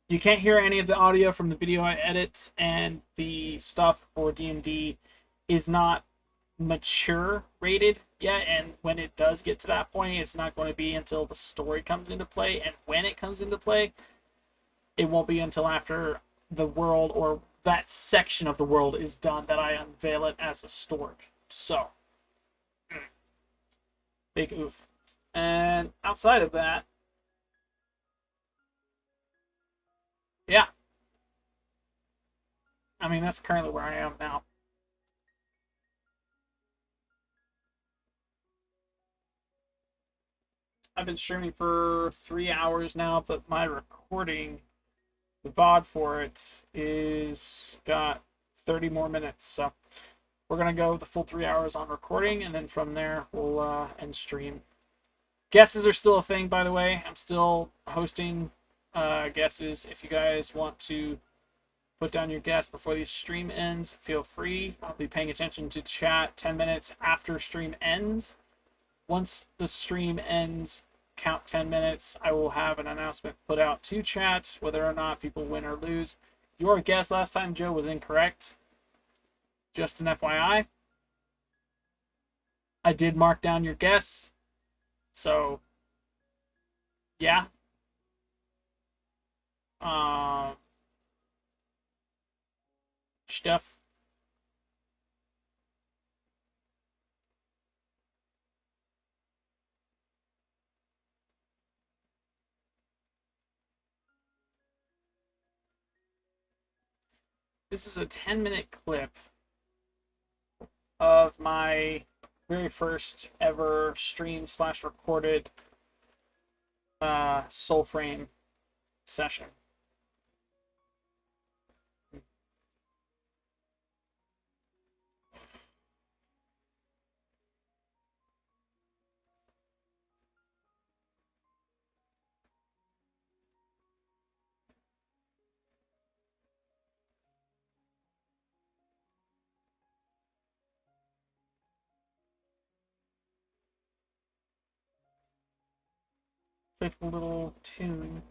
You can't hear any of the audio from the video I edit, and the stuff for D&D is not mature rated yet, and when it does get to that point, it's not going to be until the story comes into play, and when it comes into play, it won't be until after the world or that section of the world is done that I unveil it as a story. So, big oof. And outside of that, yeah, I mean, that's currently where I am now. I've been streaming for 3 hours now, but my recording, the VOD for it, is got 30 more minutes. So we're going to go the full 3 hours on recording, and then from there, we'll end stream. Guesses are still a thing, by the way. I'm still hosting guesses. If you guys want to put down your guess before the stream ends, feel free. I'll be paying attention to chat 10 minutes after stream ends. Once the stream ends, count 10 minutes, I will have an announcement put out to chat whether or not people win or lose. Your guess last time, Joe, was incorrect. Just an FYI. I did mark down your guess. So, yeah. Um, Stuff. This is a 10-minute clip of my very first ever stream slash recorded Soulframe session. It's like a little tune.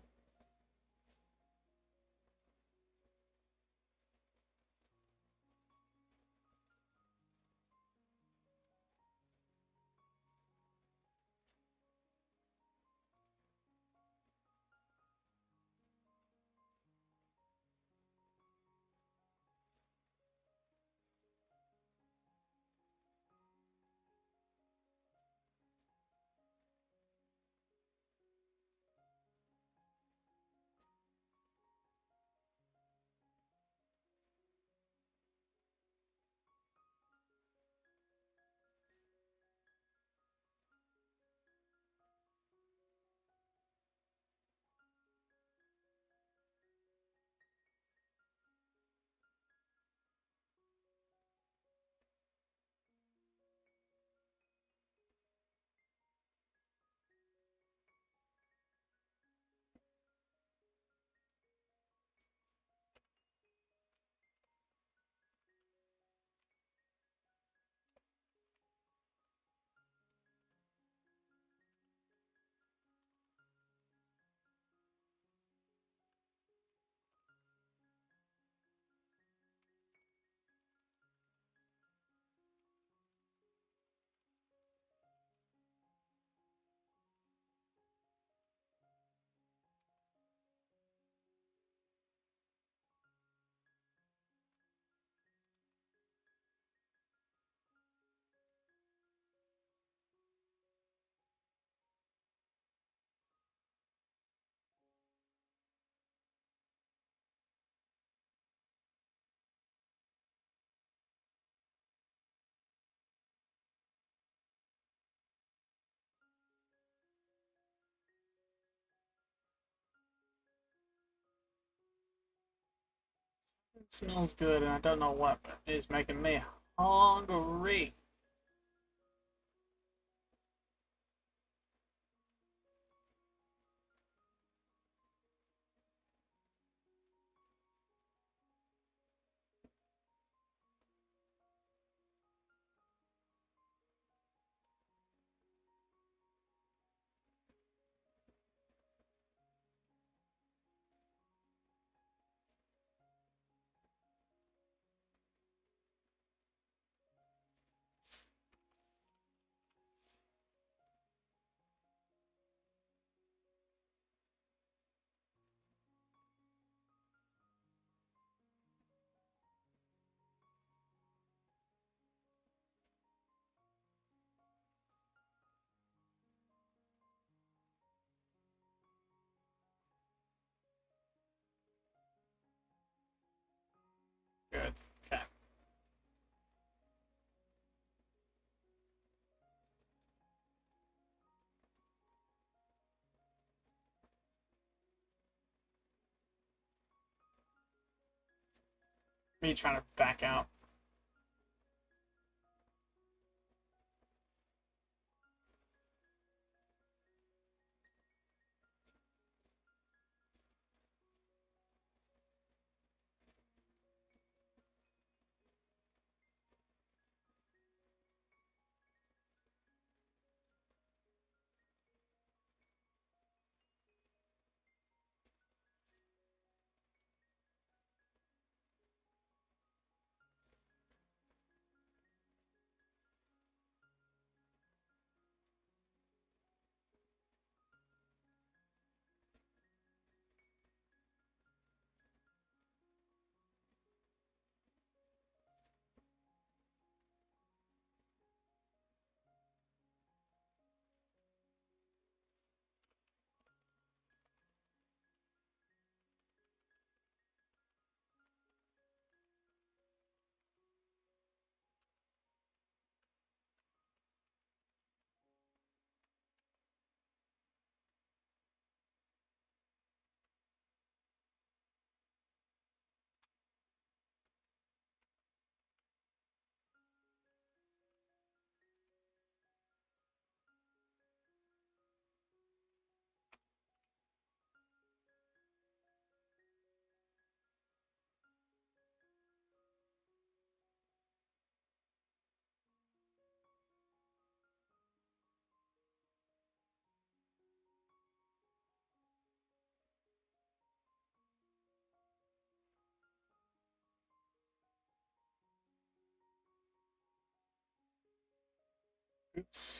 It smells good, and I don't know what, but it is making me hungry. Me trying to back out. Oops.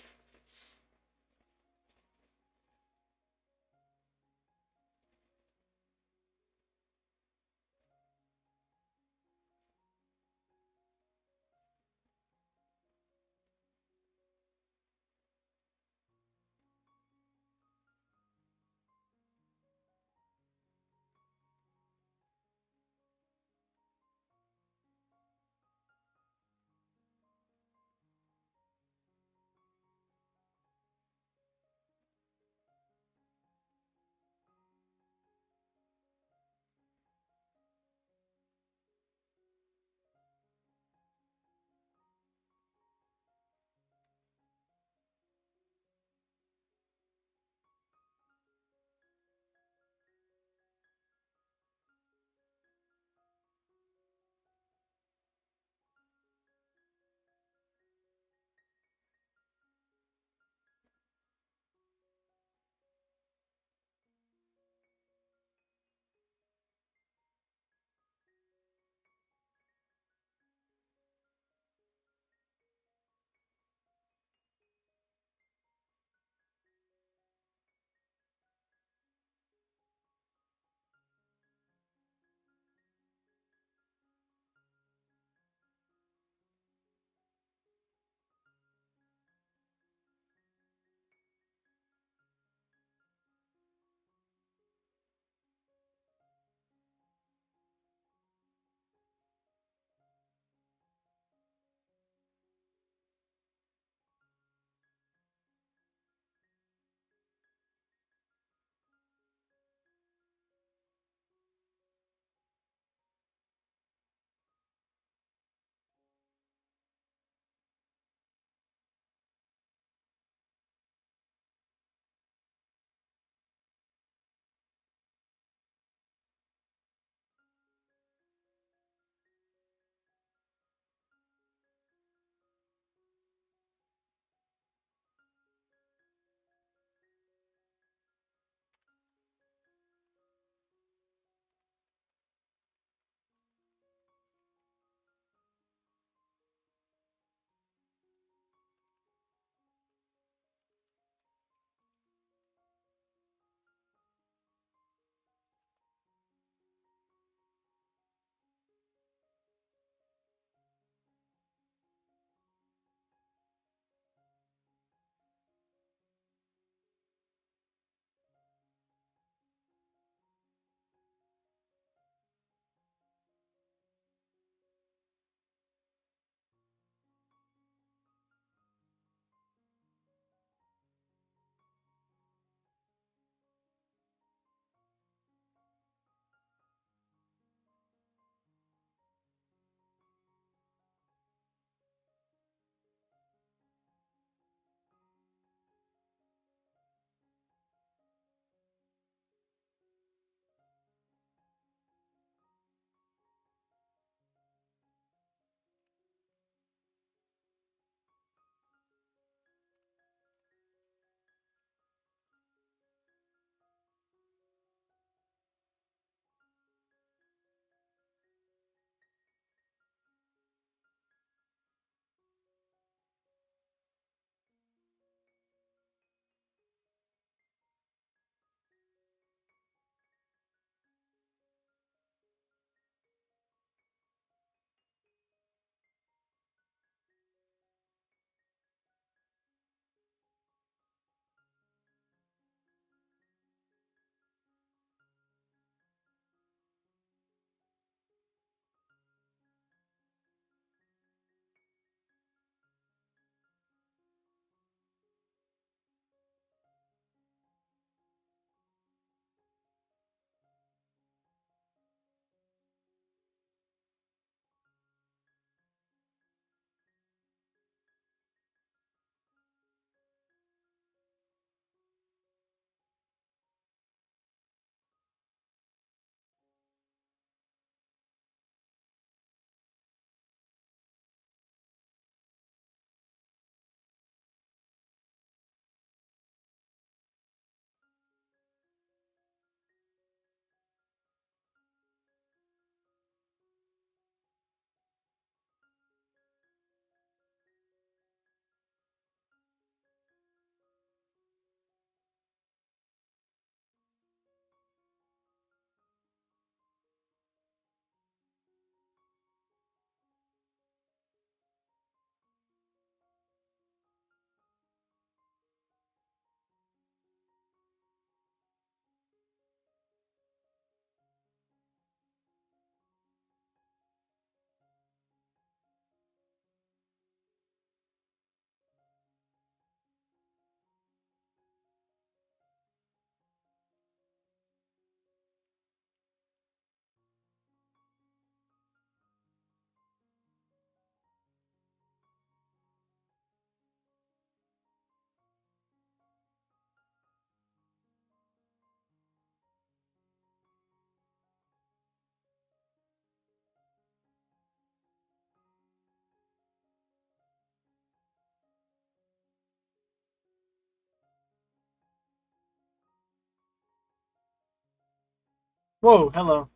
Whoa, hello.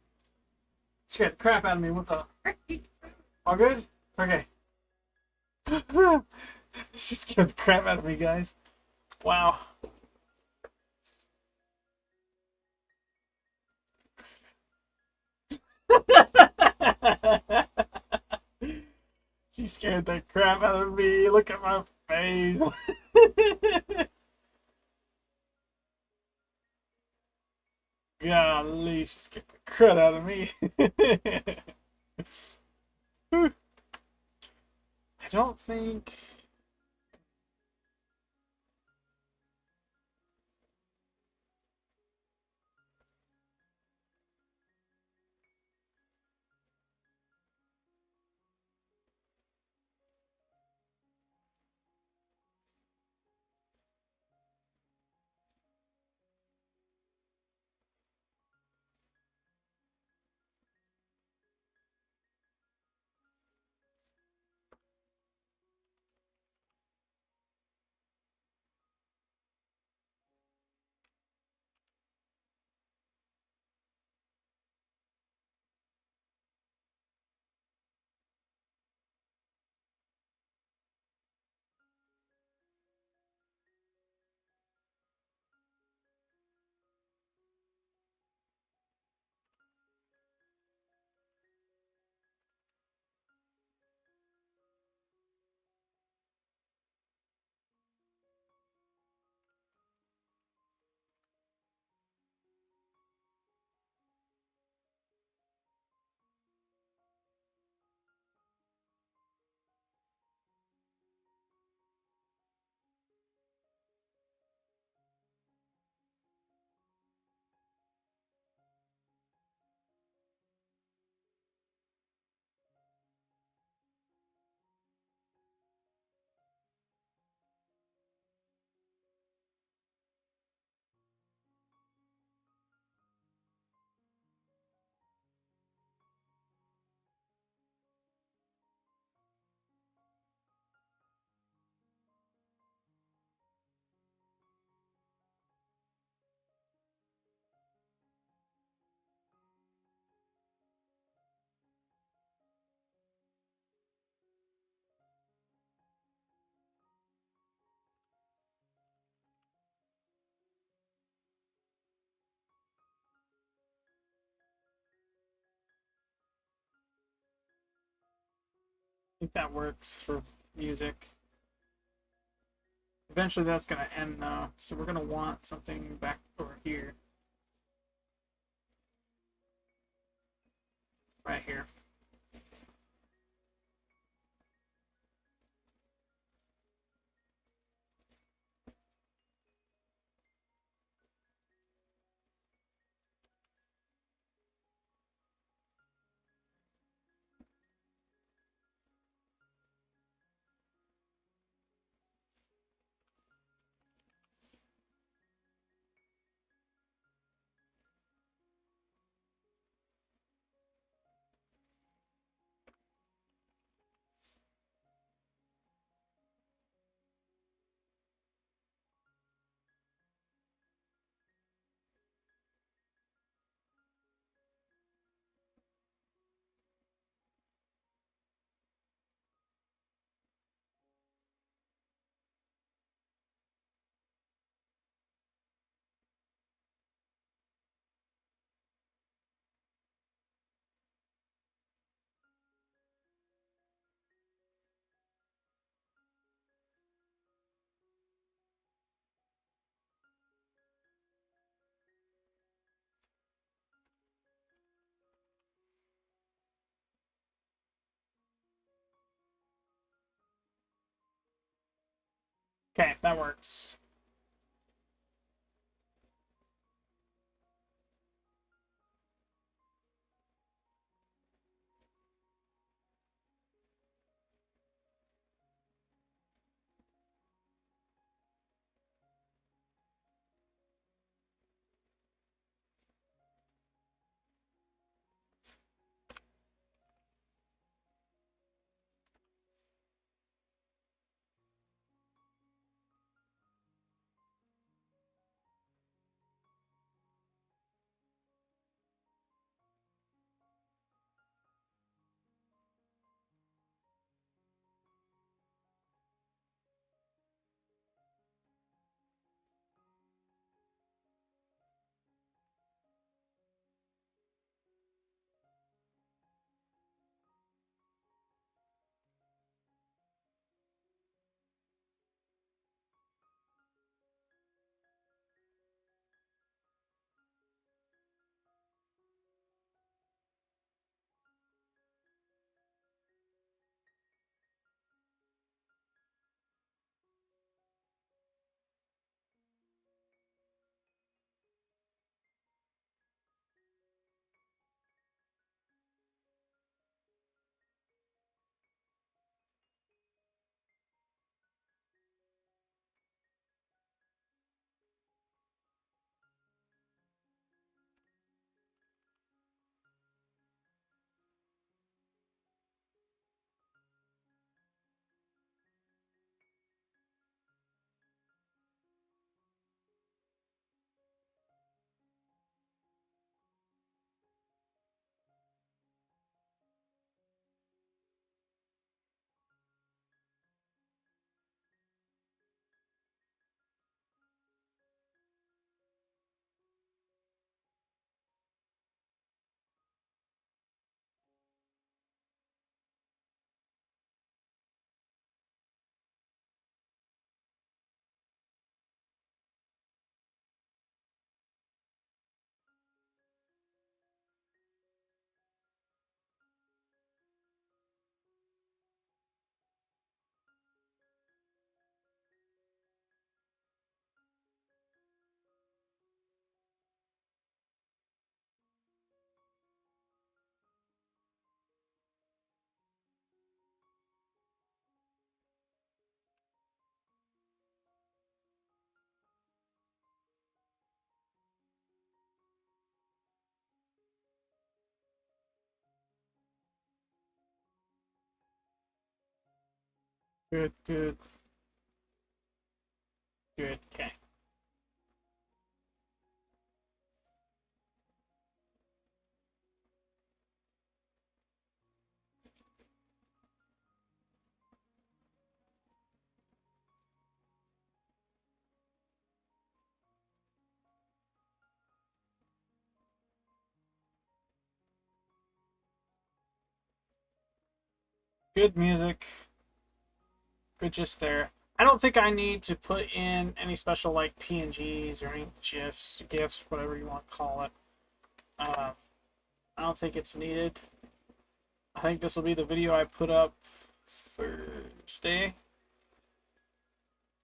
Scared the crap out of me. What's up? All good? Okay. She scared the crap out of me, guys. Wow. She scared the crap out of me. Look at my face. Golly, she scared the crap out of me. I don't think. I think that works for music. Eventually that's going to end though, so we're going to want something back over here. Right here. Okay, that works. Good, good, good. Okay. Good music. Good just there. I don't think I need to put in any special like PNGs or any GIFs, whatever you want to call it. I don't think it's needed. I think this will be the video I put up Thursday.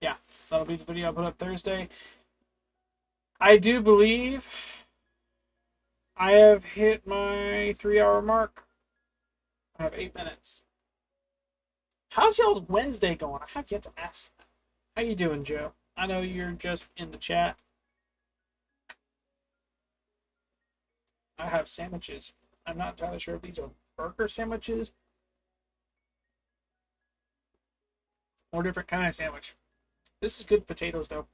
Yeah, that'll be the video I put up Thursday. I do believe I have hit my 3 hour mark. I have 8 minutes. How's y'all's Wednesday going? I have yet to ask that. How you doing, Joe? I know you're just in the chat. I have sandwiches. I'm not entirely sure if these are burger sandwiches or different kind of sandwich. This is good potatoes, though.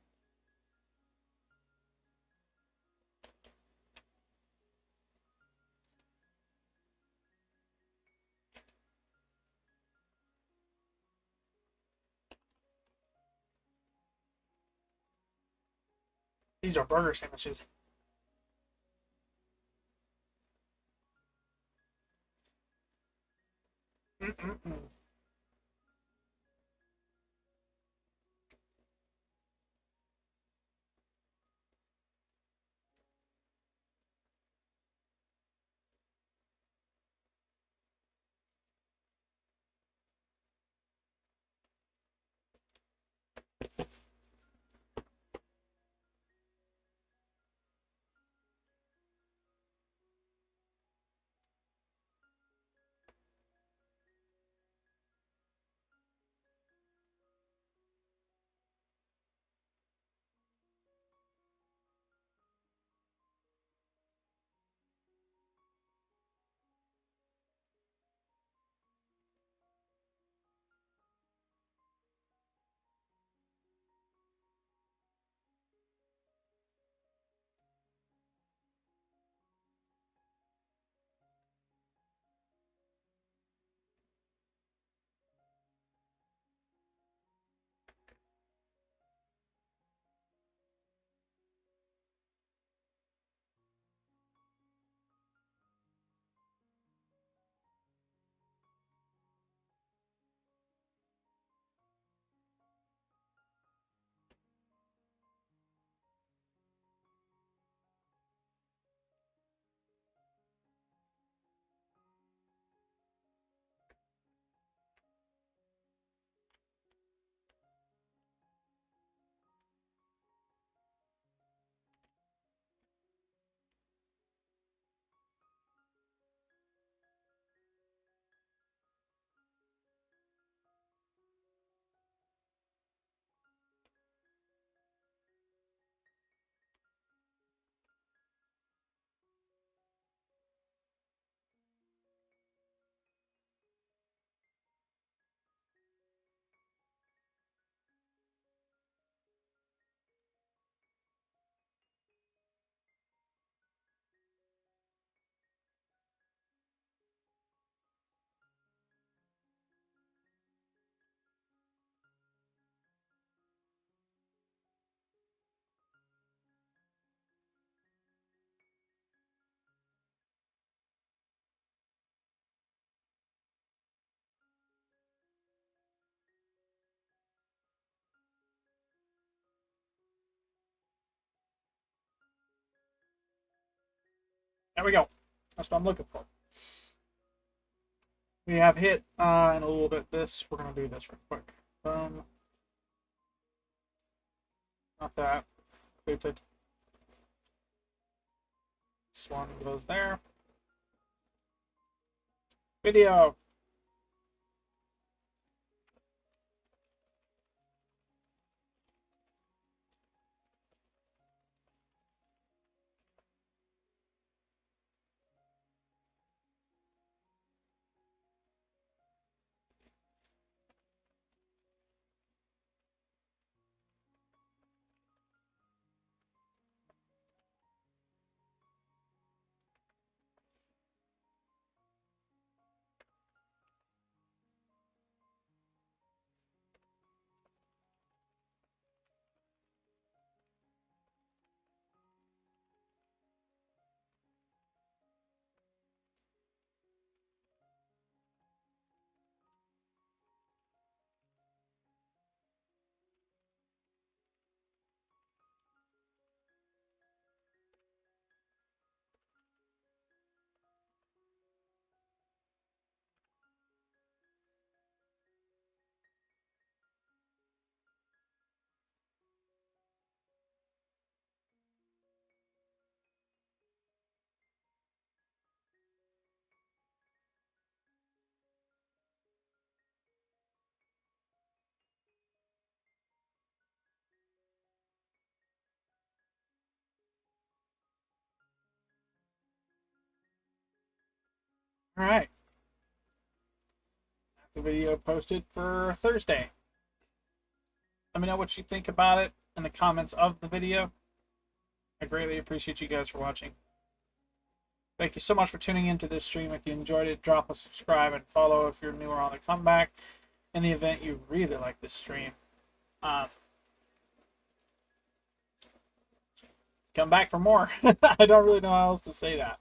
These are burger sandwiches. Mm-mm-mm. There we go. That's what I'm looking for. We have hit in a little bit this. We're going to do this real quick. Not that. Booted. This one goes there. Video. All right. That's the video posted for Thursday. Let me know what you think about it in the comments of the video. I greatly appreciate you guys for watching. Thank you so much for tuning into this stream. If you enjoyed it, drop a subscribe and follow if you're newer on the comeback. In the event you really like this stream, come back for more. I don't really know how else to say that.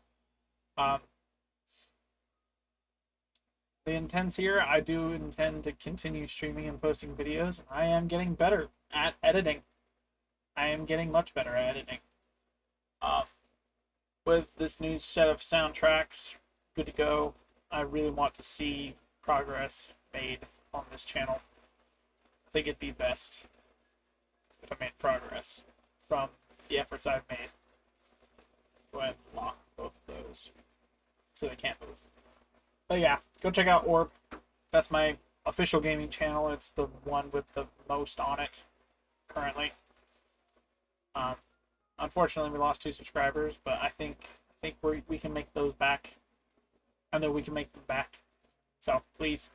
The intent's here. I do intend to continue streaming and posting videos. I am getting better at editing. I am getting much better at editing. With this new set of soundtracks good to go, I really want to see progress made on this channel. I think it'd be best if I made progress from the efforts I've made. Go ahead and lock both of those so they can't move. But yeah, go check out Orb. That's my official gaming channel. It's the one with the most on it currently. Unfortunately, we lost 2 subscribers, but I think we can make those back. I know we can make them back. So please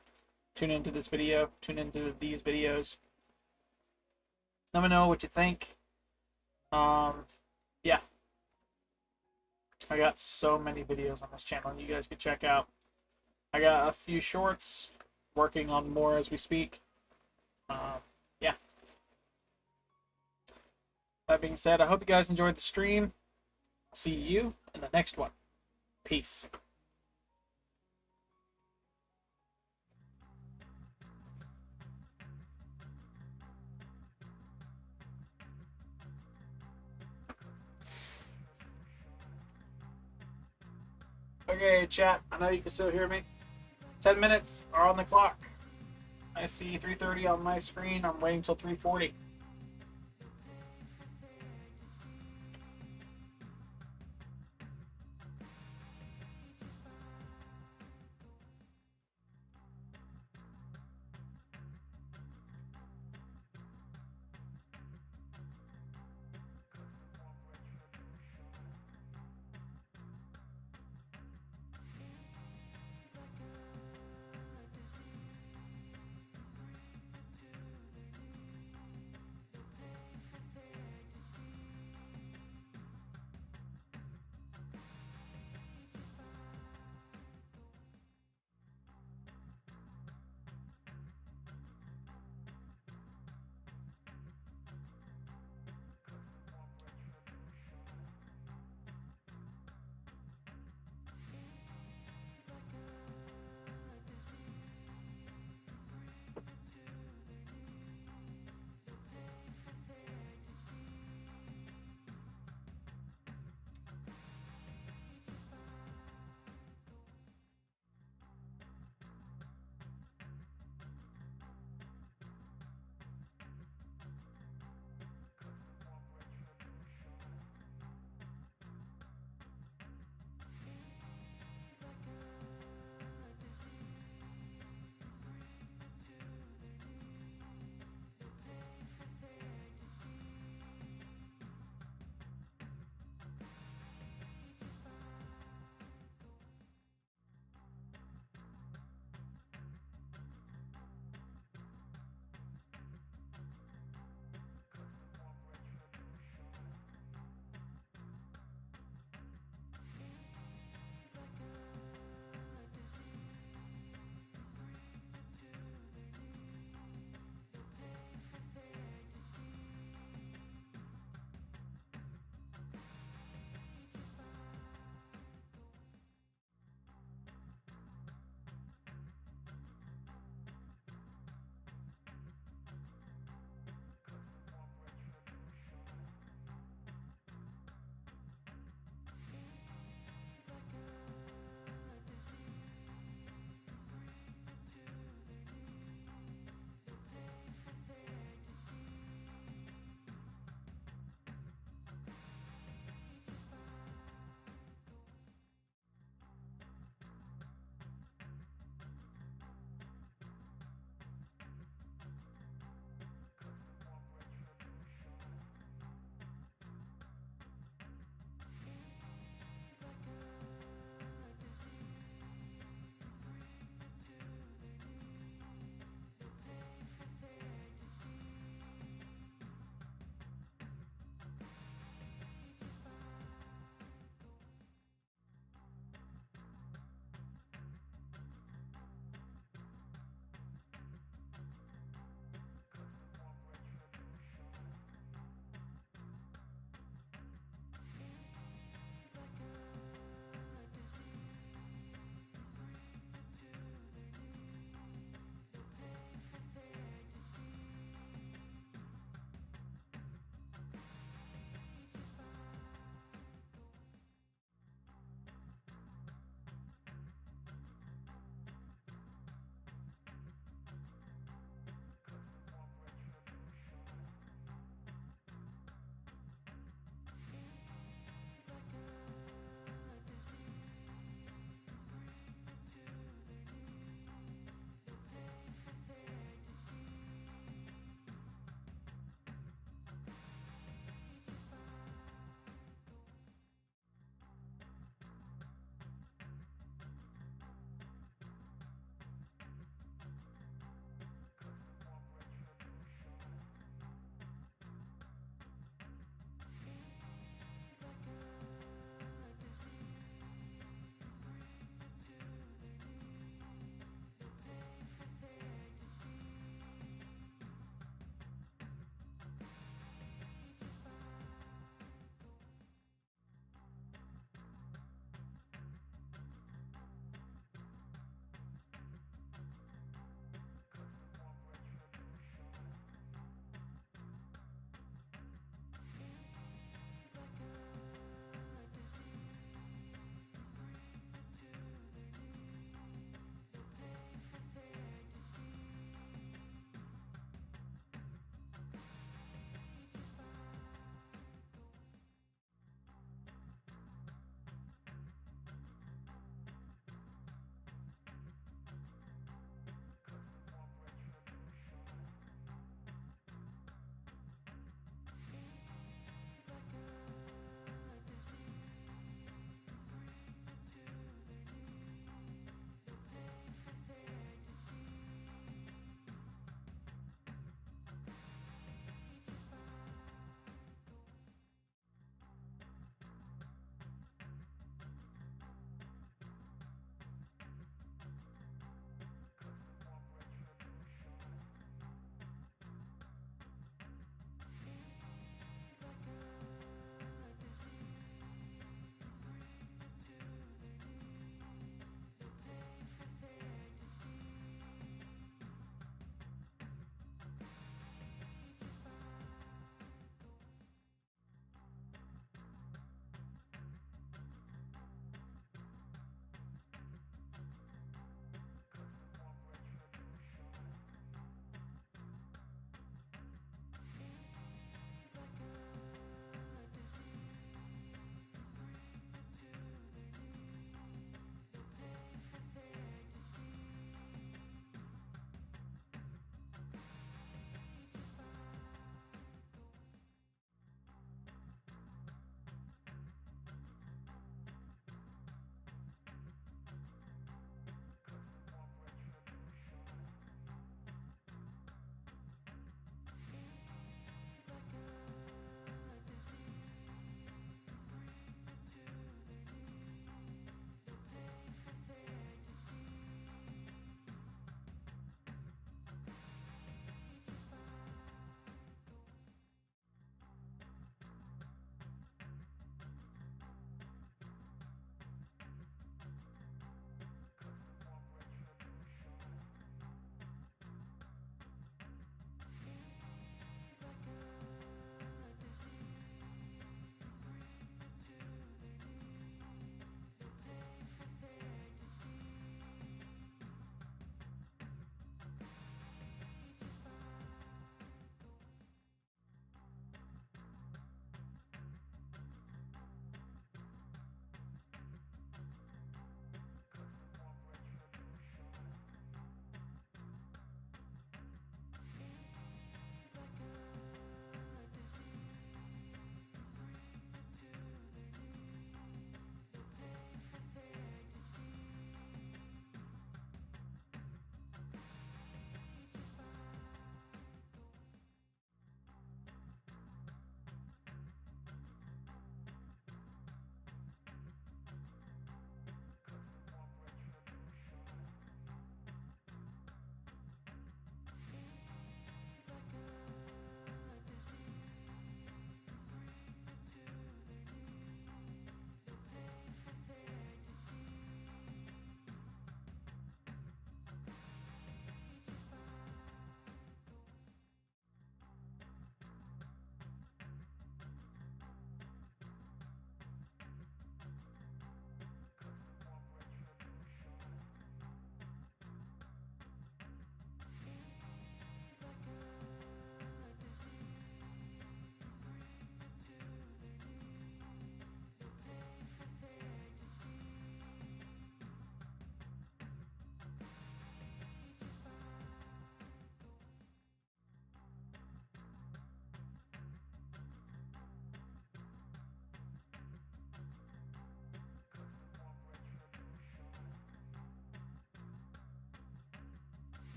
tune into this video. Tune into these videos. Let me know what you think. Yeah. I got so many videos on this channel you guys can check out. I got a few shorts, working on more as we speak. Yeah. That being said, I hope you guys enjoyed the stream. I'll see you in the next one. Peace. Okay, chat. I know you can still hear me. 10 minutes are on the clock. I see 3:30 on my screen. I'm waiting till 3:40.